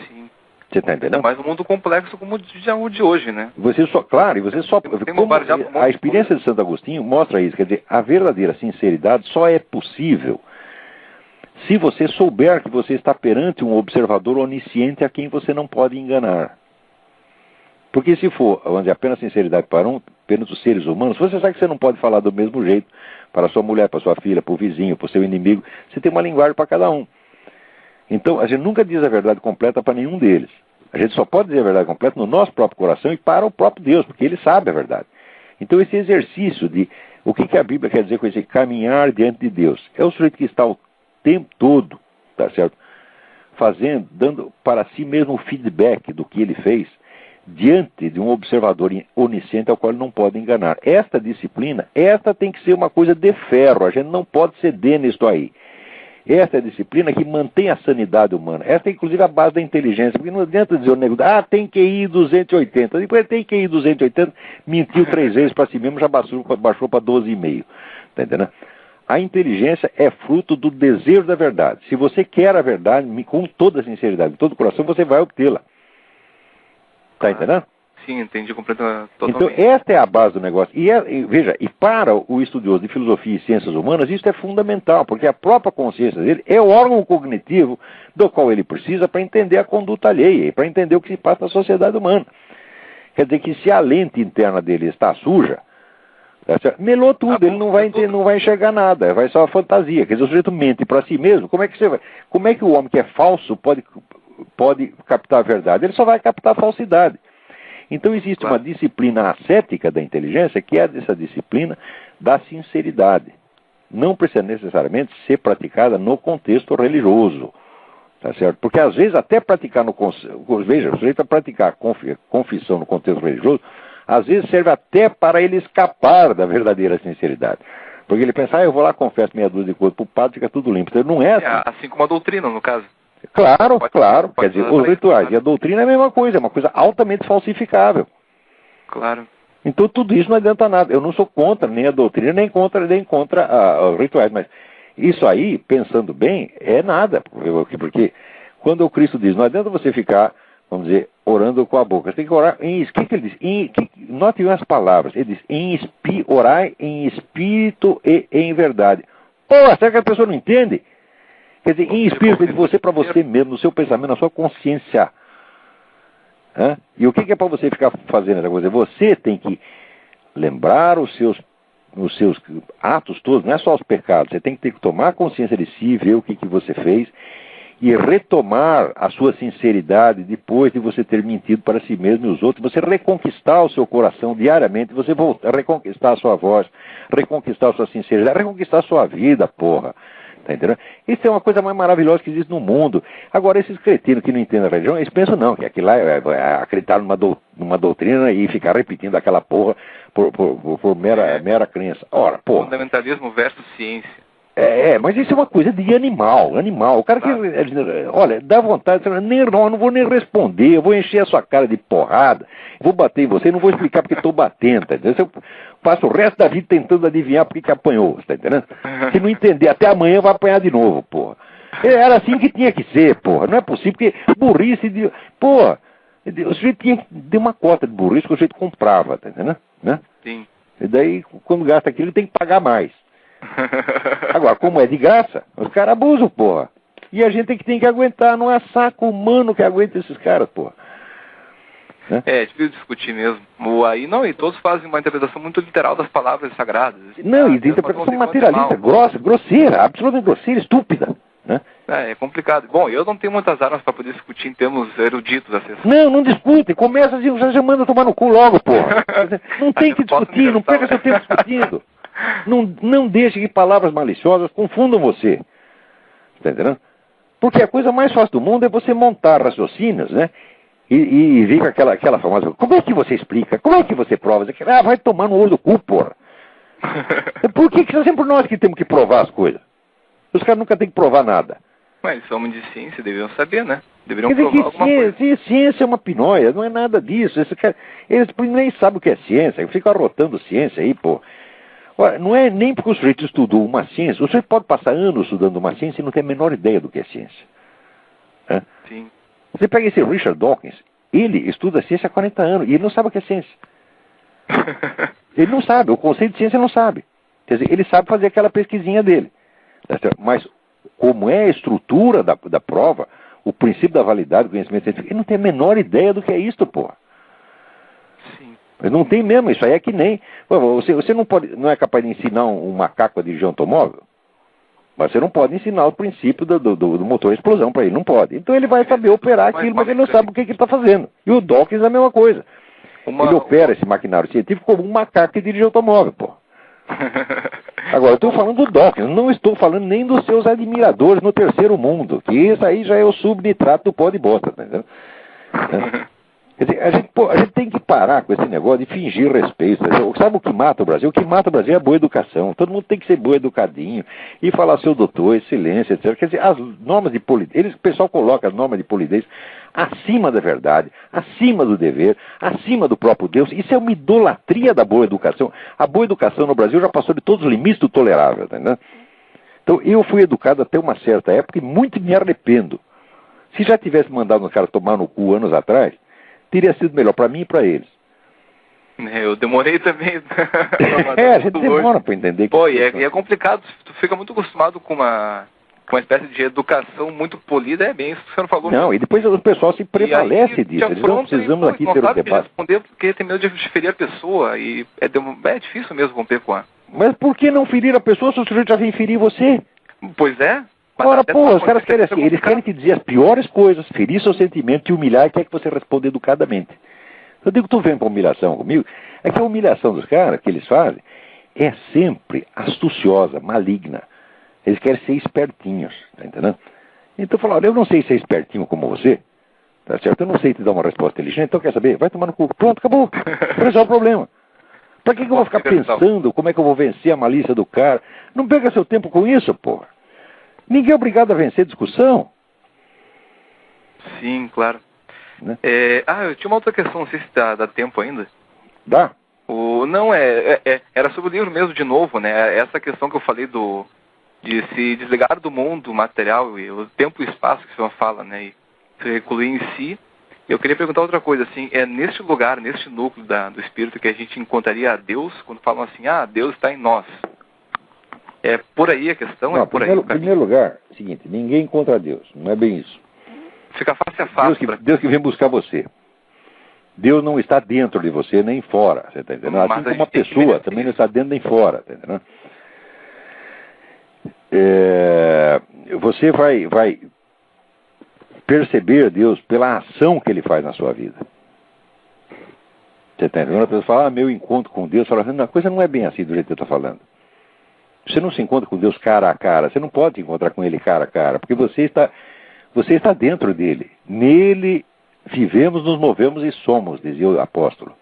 Sim. Você está entendendo? Mas um mundo complexo como o de hoje, né? Você só, claro, e você só... Como a experiência de Santo Agostinho mostra isso. Quer dizer, a verdadeira sinceridade só é possível se você souber que você está perante um observador onisciente a quem você não pode enganar. Porque se for, vamos dizer, apenas sinceridade para apenas os seres humanos, você sabe que você não pode falar do mesmo jeito para a sua mulher, para a sua filha, para o vizinho, para o seu inimigo. Você tem uma linguagem para cada um. Então, a gente nunca diz a verdade completa para nenhum deles. A gente só pode dizer a verdade completa no nosso próprio coração e para o próprio Deus, porque Ele sabe a verdade. Então, esse exercício de... O que a Bíblia quer dizer com esse caminhar diante de Deus? É o sujeito que está o tempo todo, tá certo? Fazendo, dando para si mesmo o feedback do que ele fez, diante de um observador onisciente ao qual ele não pode enganar. Esta disciplina, esta tem que ser uma coisa de ferro, a gente não pode ceder nisto aí. Esta é a disciplina que mantém a sanidade humana. Esta é inclusive a base da inteligência, porque não adianta dizer o nego, tem QI 280, depois tem QI 280, mentiu 3 vezes para si mesmo, já baixou para 12,5. Tá entendendo? A inteligência é fruto do desejo da verdade. Se você quer a verdade, com toda a sinceridade, com todo o coração, você vai obtê-la. Está entendendo? Sim, entendi completamente. Então, esta é a base do negócio. Veja, e para o estudioso de filosofia e ciências humanas, isso é fundamental, porque a própria consciência dele é o órgão cognitivo do qual ele precisa para entender a conduta alheia e para entender o que se passa na sociedade humana. Quer dizer que se a lente interna dele está suja, melou tudo, ele não vai enxergar nada, vai ser uma fantasia. Quer dizer, o sujeito mente para si mesmo, como é que o homem que é falso pode captar a verdade? Ele só vai captar a falsidade. Então existe uma disciplina ascética da inteligência, que é essa disciplina da sinceridade. Não precisa necessariamente ser praticada no contexto religioso. Tá certo? Porque às vezes até praticar veja, o sujeito a praticar confissão no contexto religioso, às vezes serve até para ele escapar da verdadeira sinceridade. Porque ele pensa, eu vou lá, confesso meia dúzia de coisas para o padre, fica tudo limpo. Então não é assim. Assim como a doutrina, no caso. Claro. Quer dizer, os rituais e a doutrina é a mesma coisa, é uma coisa altamente falsificável. Claro. Então tudo isso não adianta nada. Eu não sou contra nem a doutrina, nem contra os rituais, mas isso aí, pensando bem, é nada. Porque quando o Cristo diz, não adianta você ficar, vamos dizer, orando com a boca. Você tem que orar o que ele diz? Note as palavras. Ele diz, orai em espírito e em verdade. Será que a pessoa não entende? Quer dizer, em espírito de você para você mesmo, no seu pensamento, na sua consciência. E o que é para você ficar fazendo essa coisa? Você tem que lembrar os seus atos todos, não é só os pecados. Você tem que tomar consciência de si, ver o que você fez e retomar a sua sinceridade depois de você ter mentido para si mesmo e os outros. Você reconquistar o seu coração diariamente, você voltar a reconquistar a sua voz, reconquistar a sua sinceridade, reconquistar a sua vida, porra. Tá entendendo? Isso é uma coisa mais maravilhosa que existe no mundo. Agora, esses cretinos que não entendem a religião, eles pensam não, que aquilo lá é acreditar numa doutrina e ficar repetindo aquela porra por mera crença. Ora, porra. Fundamentalismo versus ciência. Mas isso é uma coisa de animal. O cara que, olha, dá vontade, eu não vou nem responder, eu vou encher a sua cara de porrada, vou bater em você, não vou explicar porque estou batendo, tá entendendo? Eu passo o resto da vida tentando adivinhar porque que apanhou, tá entendendo? Se não entender, até amanhã vai apanhar de novo, porra. Era assim que tinha que ser, porra. Não é possível, porque burrice de... Porra, o sujeito tinha que ter uma cota de burrice que o sujeito comprava, tá entendendo? Né? Sim. E daí, quando gasta aquilo, ele tem que pagar mais. Agora, como é de graça, os caras abusam, porra. E a gente tem que aguentar, não é saco humano que aguenta esses caras, porra. Né? É difícil discutir mesmo. E todos fazem uma interpretação muito literal das palavras sagradas. Não, e de interpretação materialista, grosseira, absolutamente grosseira, estúpida. Né? É complicado. Bom, eu não tenho muitas armas para poder discutir em termos eruditos. Não discute. Começa assim, já manda tomar no cu logo, porra. Não tem que discutir, não perca seu tempo discutindo. Não deixe que palavras maliciosas confundam você. Está entendendo? Porque a coisa mais fácil do mundo é você montar raciocínios, né? E vir com aquela famosa... Como é que você explica? Como é que você prova? Vai tomar no olho do cu, porra. Por que é sempre nós que temos que provar as coisas? Os caras nunca têm que provar nada. Mas somos de ciência, deveriam saber, né? Deveriam Quer dizer provar alguma coisa. Ciência é uma pinóia, não é nada disso. Eles nem sabem o que é ciência, ficam arrotando ciência aí, pô. Ora, não é nem porque o sujeito estudou uma ciência. O sujeito pode passar anos estudando uma ciência e não ter a menor ideia do que é ciência. Sim. Você pega esse Richard Dawkins, ele estuda ciência há 40 anos e ele não sabe o que é ciência. Ele não sabe, o conceito de ciência ele não sabe. Quer dizer, ele sabe fazer aquela pesquisinha dele. Mas como é a estrutura da prova, o princípio da validade do conhecimento científico, ele não tem a menor ideia do que é isto, pô. Sim. Ele não tem mesmo, isso aí é que nem... Você não é capaz de ensinar um macaco a dirigir um automóvel? Mas você não pode ensinar o princípio do motor de explosão para ele, não pode. Então ele vai saber operar aquilo, mas ele não sabe o que ele está fazendo. E o Dawkins é a mesma coisa. Ele opera esse maquinário científico como um macaco que dirige automóvel, pô. Agora, eu estou falando do Dawkins, não estou falando nem dos seus admiradores no terceiro mundo, que isso aí já é o subnitrato do pó de bosta, tá entendendo? Quer dizer, a gente tem que parar com esse negócio de fingir respeito. Sabe o que mata o Brasil? O que mata o Brasil é a boa educação. Todo mundo tem que ser boa educadinho e falar seu doutor, excelência, etc. Quer dizer, as normas de polidez, o pessoal coloca as normas de polidez acima da verdade, acima do dever, acima do próprio Deus. Isso é uma idolatria da boa educação. A boa educação no Brasil já passou de todos os limites do tolerável, tá entendendo? Então, eu fui educado até uma certa época e muito me arrependo. Se já tivesse mandado um cara tomar no cu anos atrás, teria sido melhor para mim e para eles. Eu demorei também. A gente demora para entender. Pô, e é complicado. Tu fica muito acostumado com uma espécie de educação muito polida, é bem isso que você não falou. Não, e depois o pessoal se prevalece disso. Eles não precisamos aqui ter o debate. Responder porque tem medo de ferir a pessoa e é difícil mesmo romper com a... Mas por que não ferir a pessoa se o sujeito já vem ferir você? Pois é. Ora, pô, os caras querem assim, eles querem te dizer as piores coisas, ferir seu sentimento, te humilhar e quer que você responda educadamente. Eu digo, tu vem pra humilhação comigo? É que a humilhação dos caras, que eles fazem, é sempre astuciosa, maligna. Eles querem ser espertinhos, tá entendendo? Então falaram, olha, eu não sei ser espertinho como você, tá certo? Eu não sei te dar uma resposta inteligente, então quer saber? Vai tomar no cu. Pronto, acabou. Resolve o problema. Pra que eu vou ficar pensando como é que eu vou vencer a malícia do cara? Não pega seu tempo com isso, porra. Ninguém é obrigado a vencer discussão. Sim, claro. Né? Eu tinha uma outra questão, não sei se dá tempo ainda. Dá? Não, era sobre o livro mesmo, de novo, né? Essa questão que eu falei de se desligar do mundo material, e o tempo e o espaço que você fala, né? E se recluir em si. Eu queria perguntar outra coisa, assim, é neste lugar, neste núcleo do espírito que a gente encontraria a Deus, quando falam assim, Deus está em nós. É por aí a questão? Não, é por em primeiro lugar, seguinte, ninguém encontra Deus, não é bem isso. Fica face a face. Deus que vem buscar você. Deus não está dentro de você, nem fora, você está entendendo? Assim como uma pessoa também não está dentro nem fora, está entendendo? Você vai perceber Deus pela ação que Ele faz na sua vida. Você está entendendo? A pessoa fala, meu encontro com Deus, fala, a coisa não é bem assim do jeito que eu estou falando. Você não se encontra com Deus cara a cara, você não pode encontrar com Ele cara a cara, porque você está dentro dele. Nele vivemos, nos movemos e somos, dizia o apóstolo.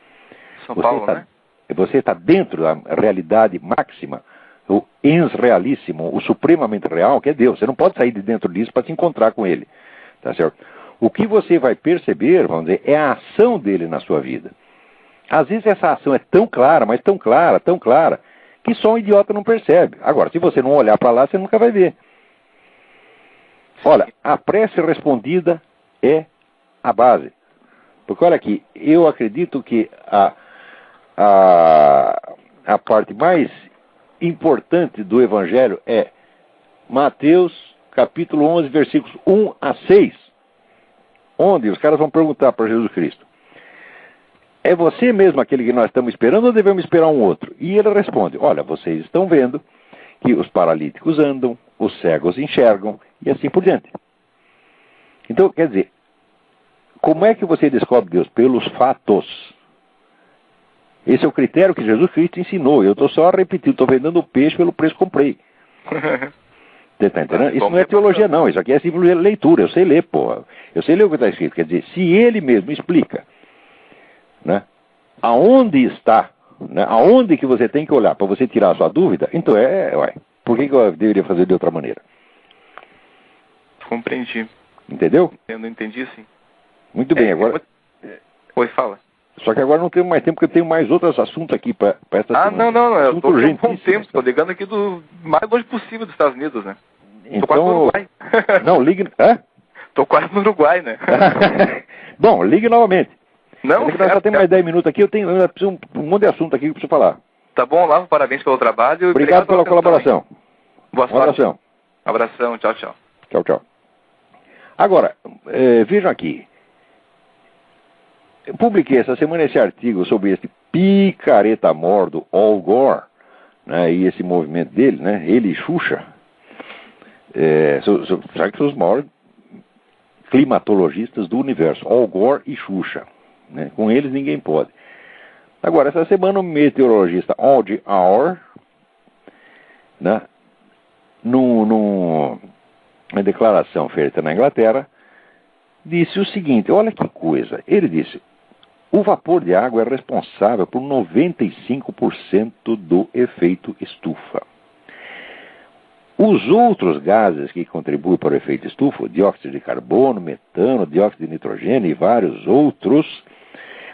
São Paulo, né? Você está dentro da realidade máxima, o ens realíssimo, o supremamente real, que é Deus. Você não pode sair de dentro disso para se encontrar com Ele. Tá certo? O que você vai perceber, vamos dizer, é a ação dele na sua vida. Às vezes essa ação é tão clara, mas tão clara, que só um idiota não percebe. Agora, se você não olhar para lá, você nunca vai ver. Olha, a prece respondida é a base. Porque olha aqui, eu acredito que a parte mais importante do Evangelho é Mateus capítulo 11, versículos 1 a 6, onde os caras vão perguntar para Jesus Cristo, é você mesmo aquele que nós estamos esperando ou devemos esperar um outro? E ele responde, olha, vocês estão vendo que os paralíticos andam, os cegos enxergam e assim por diante. Então, quer dizer, como é que você descobre Deus? Pelos fatos. Esse é o critério que Jesus Cristo ensinou. Eu estou só repetindo, estou vendendo o peixe pelo preço que comprei. Você está entendendo? Isso não é teologia, não. Isso aqui é simplesmente leitura. Eu sei ler, porra. Eu sei ler o que está escrito. Quer dizer, se ele mesmo explica, né, aonde está, né, aonde que você tem que olhar para você tirar a sua dúvida, então por que eu deveria fazer de outra maneira? Compreendi. Entendeu? Eu não entendi, sim. Muito bem, agora... Oi, fala. Só que agora não tenho mais tempo, porque eu tenho mais outros assuntos aqui para essa semana. Não, eu estou com um bom tempo, estou ligando aqui do mais longe possível dos Estados Unidos, né? Então, não, ligue... Tô quase no Uruguai, né? Bom, ligue novamente. Não, nós só temos mais 10 minutos aqui, eu preciso um monte de assunto aqui que eu preciso falar. Tá bom, Olavo, parabéns pelo trabalho. Obrigado pela colaboração. Boa sorte. Abração. Abração, tchau, tchau. Tchau, tchau. Agora, vejam aqui. Eu publiquei essa semana esse artigo sobre esse picareta-mor do Al Gore, né, e esse movimento dele, né, ele e Xuxa. Sabe que são os maiores climatologistas do universo, Al Gore e Xuxa. Né, com eles ninguém pode. Agora, essa semana o meteorologista Audie Hour, né, numa declaração feita na Inglaterra, disse o seguinte, olha que coisa, ele disse, o vapor de água é responsável por 95% do efeito estufa. Os outros gases que contribuem para o efeito estufa, dióxido de carbono, metano, dióxido de nitrogênio e vários outros,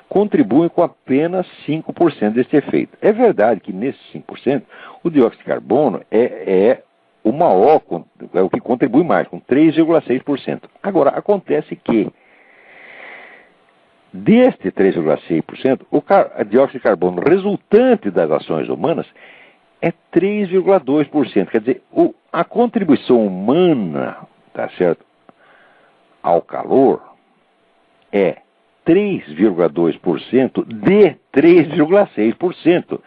contribuem com apenas 5% deste efeito. É verdade que nesses 5%, o dióxido de carbono é o maior, é o que contribui mais, com 3,6%. Agora, acontece que deste 3,6%, o dióxido de carbono resultante das ações humanas é 3,2%. Quer dizer, a contribuição humana, tá certo, ao calor é 3,2% de 3,6%.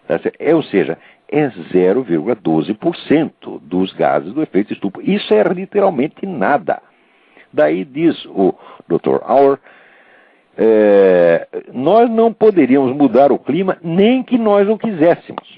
Tá certo? Ou seja, é 0,12% dos gases do efeito estufa. Isso é literalmente nada. Daí diz o Dr. Auer, nós não poderíamos mudar o clima nem que nós o quiséssemos.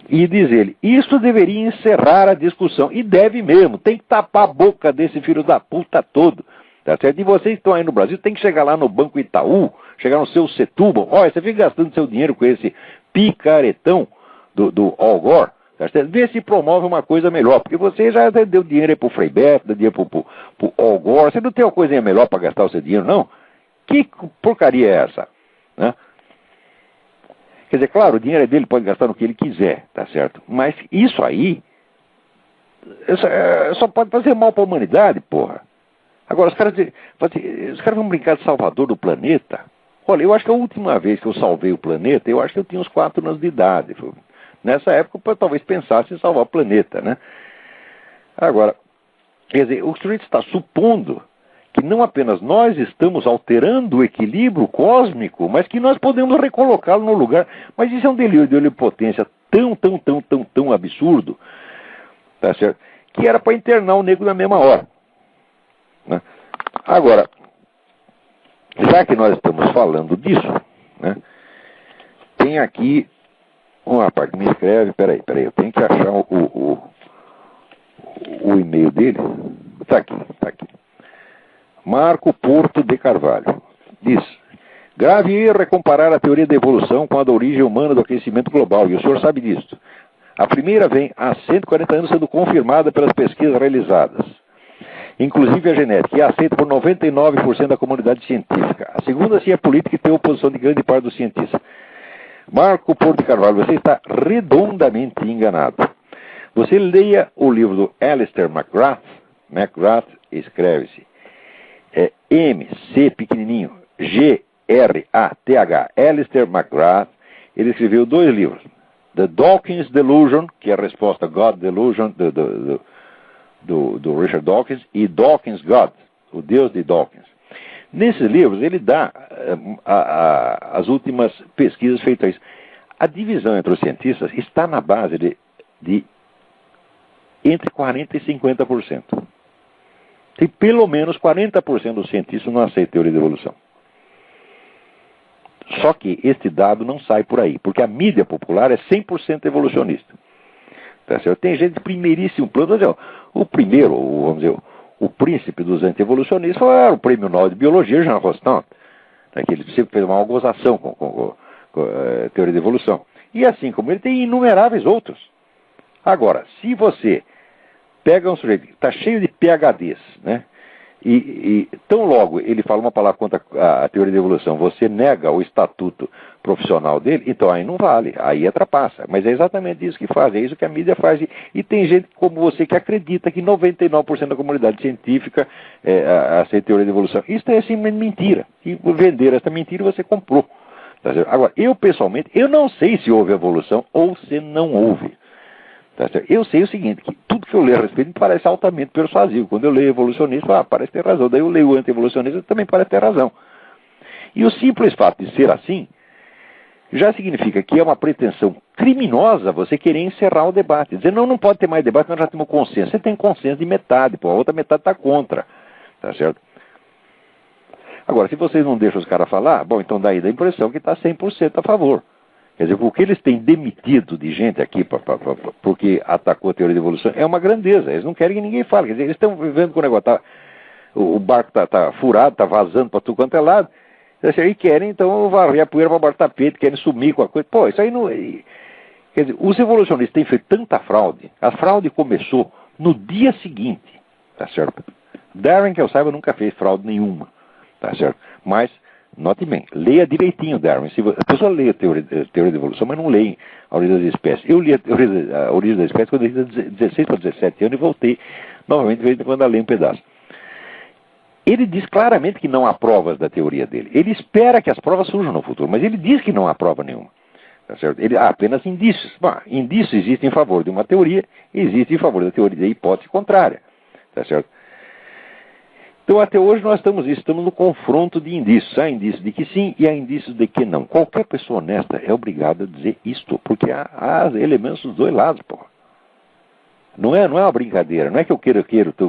E diz ele, isso deveria encerrar a discussão. E deve mesmo, tem que tapar a boca desse filho da puta todo. Tá certo? E vocês que estão aí no Brasil, tem que chegar lá no Banco Itaú, chegar no seu Setúbal. Olha, você fica gastando seu dinheiro com esse picaretão do Al Gore. Tá certo? Vê se promove uma coisa melhor, porque você já deu dinheiro aí pro Frei Beto, deu dinheiro pro Al Gore. Você não tem uma coisinha melhor para gastar o seu dinheiro, não? Que porcaria é essa? Né? Quer dizer, claro, o dinheiro é dele, pode gastar no que ele quiser, tá certo? Mas isso aí só pode fazer mal para a humanidade, porra. Agora, os caras vão brincar de salvador do planeta. Olha, eu acho que a última vez que eu salvei o planeta, eu acho que eu tinha uns 4 anos de idade. Nessa época, eu talvez pensasse em salvar o planeta, né? Agora, quer dizer, o sujeito está supondo que não apenas nós estamos alterando o equilíbrio cósmico, mas que nós podemos recolocá-lo no lugar. Mas isso é um delírio de onipotência tão absurdo, tá certo? Que era para internar o nego na mesma hora. Né? Agora, já que nós estamos falando disso, né, tem aqui um rapaz que me escreve, peraí, eu tenho que achar o e-mail dele. Tá aqui. Marco Porto de Carvalho. Diz, grave erro é comparar a teoria da evolução com a da origem humana do aquecimento global, e o senhor sabe disso. A primeira vem há 140 anos sendo confirmada pelas pesquisas realizadas, inclusive a genética, e é aceita por 99% da comunidade científica. A segunda, sim, é política e tem oposição de grande parte dos cientistas. Marco Porto de Carvalho, você está redondamente enganado. Você leia o livro do Alistair McGrath. McGrath escreve-se M-C pequenininho, G-R-A-T-H. Alistair McGrath, ele escreveu 2 livros. The Dawkins Delusion, que é a resposta a God Delusion do Richard Dawkins, e Dawkins God, o Deus de Dawkins. Nesses livros, ele dá as últimas pesquisas feitas a isso. A divisão entre os cientistas está na base de entre 40% e 50%. Tem pelo menos 40% dos cientistas não aceitam a teoria da evolução. Só que este dado não sai por aí, porque a mídia popular é 100% evolucionista. Tá certo? Tem gente de primeiríssimo plano. O primeiro, vamos dizer, o príncipe dos anti-evolucionistas foi o prêmio Nobel de Biologia, Jean Rostand, que ele sempre fez uma gozação com a teoria da evolução. E assim como ele, tem inumeráveis outros. Agora, se você pega um sujeito que está cheio de PhDs, né, E tão logo ele fala uma palavra contra a teoria da evolução, você nega o estatuto profissional dele, então aí não vale, aí trapaça. Mas é exatamente isso que faz, é isso que a mídia faz. E tem gente como você que acredita que 99% da comunidade científica aceita a teoria da evolução. Isso é simplesmente mentira. E vender essa mentira você comprou. Tá certo? Agora, eu pessoalmente, eu não sei se houve evolução ou se não houve. Tá certo? Eu sei o seguinte, que tudo que eu leio a respeito me parece altamente persuasivo. Quando eu leio evolucionista, parece ter razão. Daí eu leio o anti-evolucionista, também parece ter razão. E o simples fato de ser assim, já significa que é uma pretensão criminosa você querer encerrar o debate. Dizer, não pode ter mais debate, nós já temos consenso. Você tem consenso de metade, pô, a outra metade está contra. Tá certo? Agora, se vocês não deixam os caras falar, bom, então daí dá a impressão que está 100% a favor. Quer dizer, o que eles têm demitido de gente aqui porque atacou a teoria da evolução é uma grandeza. Eles não querem que ninguém fale. Quer dizer, eles estão vivendo com o negócio. O barco está furado, está vazando para tudo quanto é lado. E querem, então, varrer a poeira para baixo do tapete, querem sumir com a coisa. Pô, isso aí não... Quer dizer, os evolucionistas têm feito tanta fraude. A fraude começou no dia seguinte, tá certo? Darwin, que eu saiba, nunca fez fraude nenhuma, tá certo? Mas... note bem, leia direitinho Darwin. A pessoa lê a teoria da evolução, mas não lê a origem das espécies. Eu li a origem das espécies quando eu tinha 16 para 17 anos e voltei novamente de vez em quando a ler um pedaço. Ele diz claramente que não há provas da teoria dele. Ele espera que as provas surjam no futuro, mas ele diz que não há prova nenhuma. Tá certo? Ele há apenas indícios. Bom, indícios existem em favor de uma teoria, existem em favor da teoria da hipótese contrária. Tá certo? Então, até hoje nós estamos no confronto de indícios. Há indícios de que sim e há indícios de que não. Qualquer pessoa honesta é obrigada a dizer isto, porque há elementos dos dois lados, porra. Não é uma brincadeira. Não é que eu queira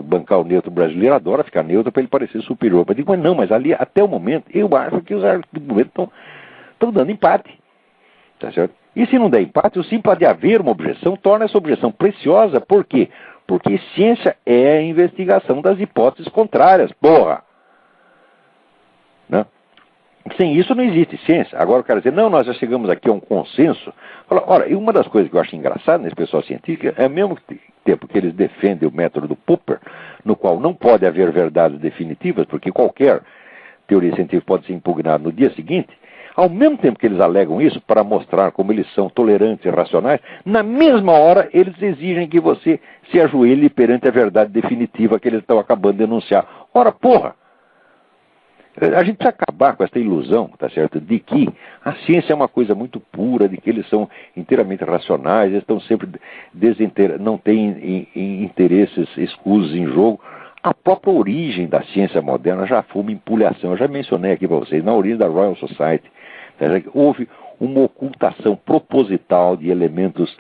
bancar o neutro brasileiro, adora ficar neutro para ele parecer superior. Eu digo, mas não, mas ali, até o momento, eu acho que os argumentos estão dando empate. Tá certo? E se não der empate, o simples de haver uma objeção torna essa objeção preciosa. Por quê? Porque ciência é a investigação das hipóteses contrárias, porra! Né? Sem isso não existe ciência. Agora o cara dizer, não, nós já chegamos aqui a um consenso. Ora, e uma das coisas que eu acho engraçada nesse pessoal científico é ao mesmo tempo que eles defendem o método do Popper, no qual não pode haver verdades definitivas, porque qualquer teoria científica pode ser impugnada no dia seguinte, ao mesmo tempo que eles alegam isso, para mostrar como eles são tolerantes e racionais, na mesma hora eles exigem que você se ajoelhe perante a verdade definitiva que eles estão acabando de enunciar. Ora, porra! A gente precisa acabar com essa ilusão, tá certo, de que a ciência é uma coisa muito pura, de que eles são inteiramente racionais, eles estão sempre não têm interesses escusos em jogo. A própria origem da ciência moderna já foi uma empulhação. Eu já mencionei aqui para vocês, na origem da Royal Society, tá certo, houve uma ocultação proposital de elementos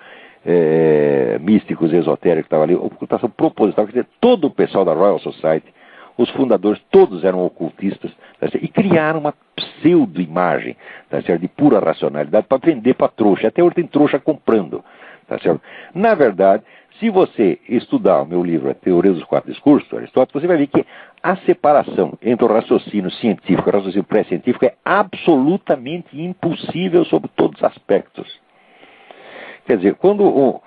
místicos, esotéricos que estavam ali, ocultação proposital, quer dizer, todo o pessoal da Royal Society, os fundadores todos eram ocultistas, tá certo? E criaram uma pseudo-imagem, tá certo? De pura racionalidade para vender para trouxa. Até hoje tem trouxa comprando. Tá certo? Na verdade, se você estudar o meu livro, A Teoria dos Quatro Discursos, Aristóteles, você vai ver que a separação entre o raciocínio científico e o raciocínio pré-científico é absolutamente impossível sob todos os aspectos. Quer dizer, quando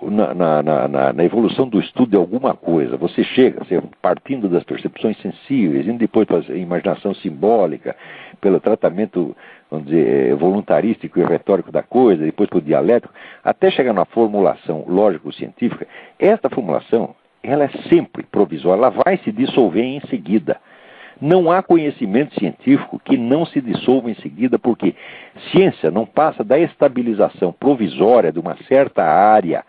na evolução do estudo de alguma coisa, você chega, partindo das percepções sensíveis, indo depois para a imaginação simbólica, pelo tratamento, vamos dizer, voluntarístico e retórico da coisa, depois para o dialético, até chegar na formulação lógico-científica, esta formulação, ela é sempre provisória, ela vai se dissolver em seguida. Não há conhecimento científico que não se dissolva em seguida, porque ciência não passa da estabilização provisória de uma certa área,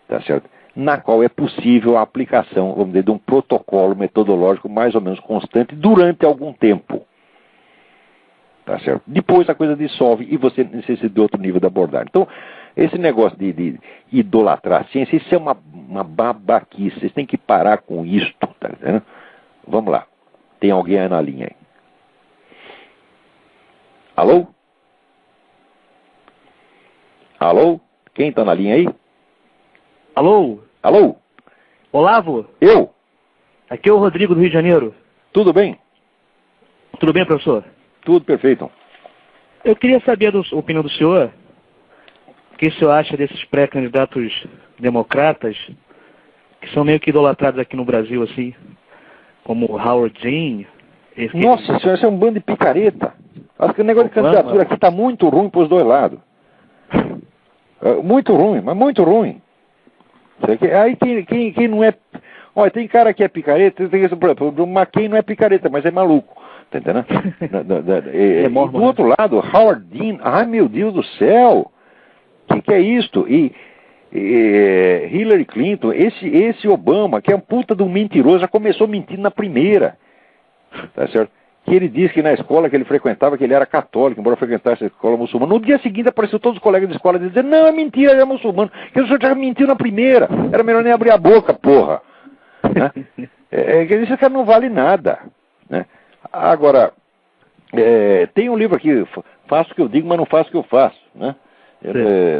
tá certo? Na qual é possível a aplicação, vamos dizer, de um protocolo metodológico mais ou menos constante durante algum tempo. Tá certo? Depois a coisa dissolve e você necessita de outro nível de abordagem. Então, esse negócio de idolatrar a ciência, isso é uma babaquice. Vocês têm que parar com isto, tá entendendo? Vamos lá. Tem alguém aí na linha aí? Alô? Alô? Quem está na linha aí? Alô? Alô? Olavo? Eu? Aqui é o Rodrigo do Rio de Janeiro. Tudo bem? Tudo bem, professor? Tudo perfeito. Eu queria saber a opinião do senhor. O que o senhor acha desses pré-candidatos democratas, que são meio que idolatrados aqui no Brasil, assim? como Howard Dean. Nossa senhora, isso é um bando de picareta. Acho que o negócio de candidatura aqui tá muito ruim pros dois lados. Muito ruim, mas muito ruim. Aí quem não é... Olha, tem cara que é picareta, por exemplo, o McCain não é picareta, mas é maluco. Tá entendendo? E do outro lado, Howard Dean, ai meu Deus do céu, que é isto? E Hillary Clinton, esse Obama, que é um puta de um mentiroso, já começou mentindo na primeira, tá certo? Que ele disse que na escola que ele frequentava, que ele era católico, embora frequentasse a escola muçulmana. No dia seguinte apareceu todos os colegas de escola dizendo, não, é mentira, ele é muçulmano, que o senhor já mentiu na primeira, era melhor nem abrir a boca, porra. Né? Esse cara não vale nada, né? Agora, tem um livro aqui, Faço o que eu digo, mas não faço o que eu faço, né?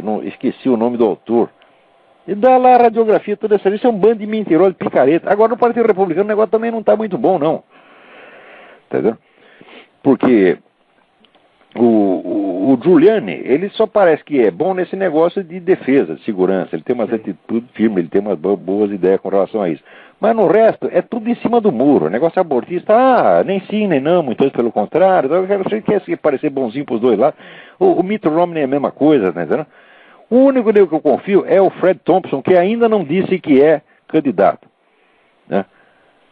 Não, esqueci o nome do autor. E dá lá a radiografia toda essa. Isso é um bando de mentirosos, de picareta. Agora, no Partido Republicano, o negócio também não está muito bom, não. Entendeu? Porque o Giuliani, ele só parece que é bom nesse negócio de defesa, de segurança. Ele tem umas atitudes firmes, ele tem umas boas ideias com relação a isso. Mas no resto, é tudo em cima do muro. O negócio abortista, nem sim, nem não, muitas vezes pelo contrário. Você quer parecer bonzinho para os dois lados. O Mitt Romney é a mesma coisa, né? Entendeu? O único que eu confio é o Fred Thompson, que ainda não disse que é candidato, né?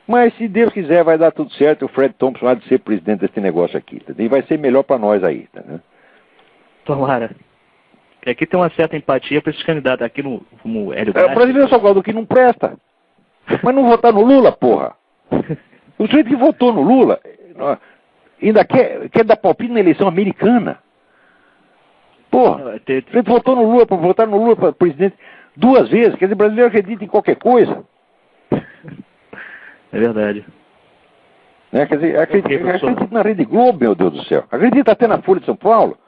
Mas se Deus quiser vai dar tudo certo, o Fred Thompson há de ser presidente desse negócio aqui, tá? E vai ser melhor para nós aí, tá, né? Tomara. Aqui tem uma certa empatia para esses candidatos aqui no Hélio Graça. O brasileiro só gosta do que não presta. Mas não votar no Lula, porra. O sujeito que votou no Lula ainda quer dar palpite na eleição americana. Porra, você votou no Lula, para votar no Lula para presidente 2 vezes. Quer dizer, brasileiro acredita em qualquer coisa. É verdade. Né? Quer dizer, acredita na Rede Globo, meu Deus do céu. Acredita até na Folha de São Paulo.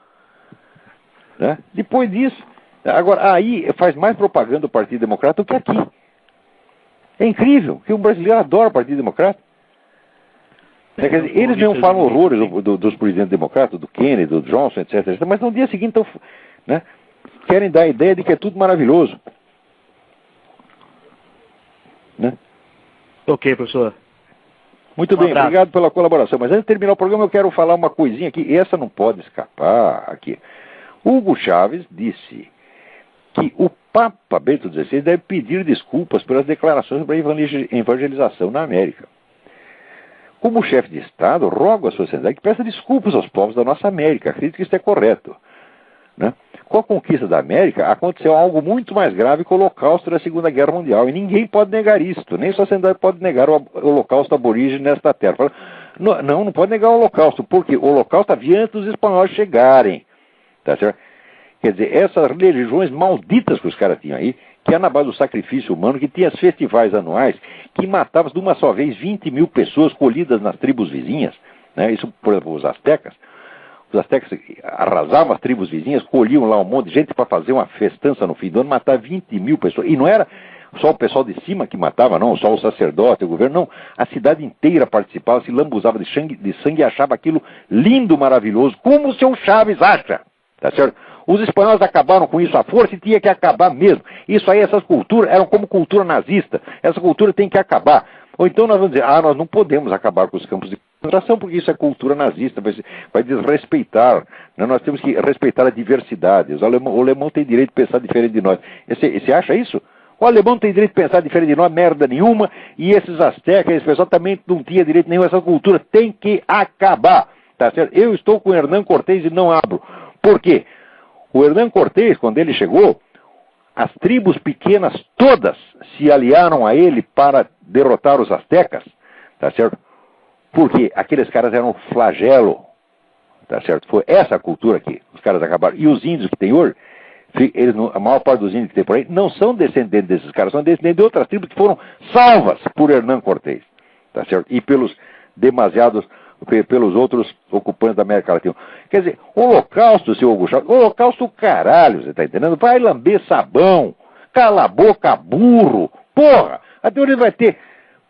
Né? Depois disso, agora, aí faz mais propaganda do Partido Democrata do que aqui. É incrível, que o brasileiro adora o Partido Democrata. Quer dizer, eles mesmo falam horrores dos presidentes democratas, do Kennedy, do Johnson, etc. Mas no dia seguinte né, querem dar a ideia de que é tudo maravilhoso. Né? Ok, professor. Muito bem, obrigado pela colaboração. Mas antes de terminar o programa, eu quero falar uma coisinha aqui. E essa não pode escapar aqui. Hugo Chávez disse que o Papa Bento XVI deve pedir desculpas pelas declarações sobre a evangelização na América. Como chefe de Estado, rogo à sociedade que peça desculpas aos povos da nossa América. Acredito que isso é correto. Né? Com a conquista da América, aconteceu algo muito mais grave que o Holocausto da Segunda Guerra Mundial. E ninguém pode negar isto. Nem a sociedade pode negar o Holocausto aborígene nesta terra. Fala, não pode negar o Holocausto, porque o Holocausto havia antes dos espanhóis chegarem. Tá certo? Quer dizer, essas religiões malditas que os caras tinham aí, que é na base do sacrifício humano, que tinha festivais anuais, que matavam de uma só vez 20 mil pessoas colhidas nas tribos vizinhas, né? Isso, por exemplo, os astecas arrasavam as tribos vizinhas, colhiam lá um monte de gente para fazer uma festança no fim do ano, matar 20 mil pessoas. E não era só o pessoal de cima que matava, não, só o sacerdote, o governo, não. A cidade inteira participava, se lambuzava de sangue e achava aquilo lindo, maravilhoso, como o seu Chaves acha, tá certo? Os espanhóis acabaram com isso à força e tinha que acabar mesmo. Isso aí, essas culturas eram como cultura nazista. Essa cultura tem que acabar. Ou então nós vamos dizer, nós não podemos acabar com os campos de concentração porque isso é cultura nazista, vai desrespeitar. Né? Nós temos que respeitar a diversidade. O alemão tem direito de pensar diferente de nós. Você acha isso? O alemão tem direito de pensar diferente de nós, merda nenhuma, e esses astecas, esse pessoal também não tinha direito nenhum. Essa cultura tem que acabar. Tá certo? Eu estou com o Hernán Cortés e não abro. Por quê? O Hernán Cortés, quando ele chegou, as tribos pequenas todas se aliaram a ele para derrotar os astecas, tá certo? Porque aqueles caras eram um flagelo, tá certo? Foi essa a cultura que os caras acabaram. E os índios que tem hoje, a maior parte dos índios que tem por aí, não são descendentes desses caras, são descendentes de outras tribos que foram salvas por Hernán Cortés, tá certo? E pelos outros ocupantes da América Latina. Quer dizer, holocausto, seu Augusto, holocausto caralho, você tá entendendo? Vai lamber sabão, cala a boca, burro, porra, a teoria vai ter...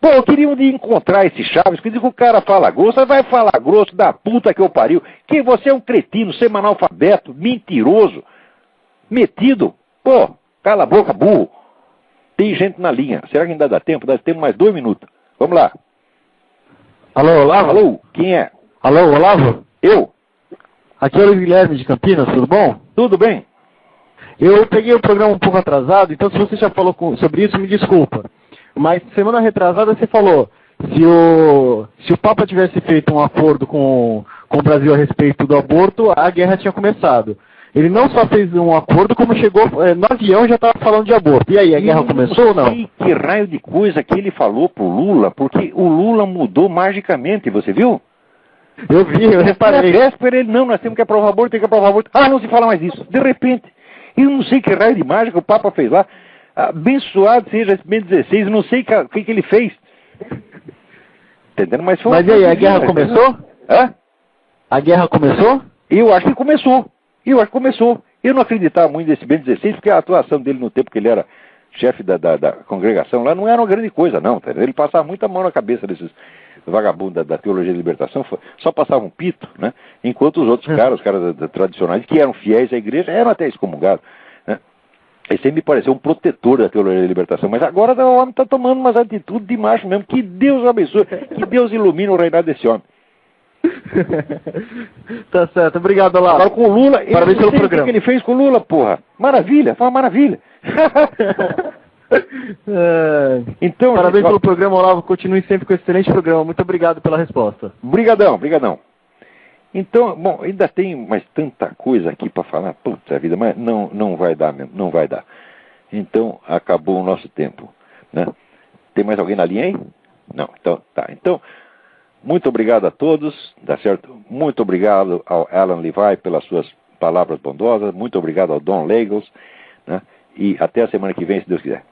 Pô, eu queria um dia encontrar esse Chaves, que diz que o cara fala grosso, vai falar grosso da puta que eu pariu, que você é um cretino, semanalfabeto, mentiroso, metido, pô, cala a boca, burro. Tem gente na linha, será que ainda dá tempo? Dá tempo mais 2 minutos, vamos lá. Alô, Olavo? Alô, quem é? Alô, Olavo? Eu? Aqui é o Guilherme de Campinas, tudo bom? Tudo bem? Eu peguei o programa um pouco atrasado, então se você já falou sobre isso, me desculpa. Mas semana retrasada você falou, se o Papa tivesse feito um acordo com o Brasil a respeito do aborto, a guerra tinha começado. Ele não só fez um acordo, como chegou no avião já estava falando de aborto. E aí, a guerra começou ou não? Eu não sei que raio de coisa que ele falou pro Lula, porque o Lula mudou magicamente, você viu? Eu vi, eu reparei. Na véspera ele, não, nós temos que aprovar aborto, tem que aprovar aborto. Ah, não se fala mais disso. De repente, eu não sei que raio de mágica o Papa fez lá. Abençoado seja esse Bento XVI, não sei o que ele fez. Entendendo? Mas e aí, a guerra começou? Hã? A guerra começou? Eu acho que começou. Eu não acreditava muito nesse Bento XVI, porque a atuação dele no tempo que ele era chefe da congregação lá não era uma grande coisa, não. Tá? Ele passava muita mão na cabeça desses vagabundos da teologia da libertação, só passavam um pito, né? Enquanto os outros caras, os caras tradicionais, que eram fiéis à igreja, eram até excomungados. Né? Esse aí me pareceu um protetor da teologia da libertação, mas agora o homem está tomando umas atitudes de macho mesmo. Que Deus o abençoe, que Deus ilumine o reinado desse homem. Tá certo, obrigado, Olavo. Agora com o Lula, parabéns pelo programa. O que ele fez com o Lula, porra? Maravilha, foi uma maravilha. Então, parabéns pelo programa, Olavo. Continue sempre com esse excelente programa. Muito obrigado pela resposta. Brigadão. Então, bom, ainda tem mais tanta coisa aqui para falar. Puta vida, mas não vai dar mesmo, não vai dar. Então, acabou o nosso tempo. Né? Tem mais alguém na linha aí? Não, então, tá. Então, muito obrigado a todos, tá certo? Muito obrigado ao Alan Levi pelas suas palavras bondosas. Muito obrigado ao Don Lagos, né? E até a semana que vem, se Deus quiser.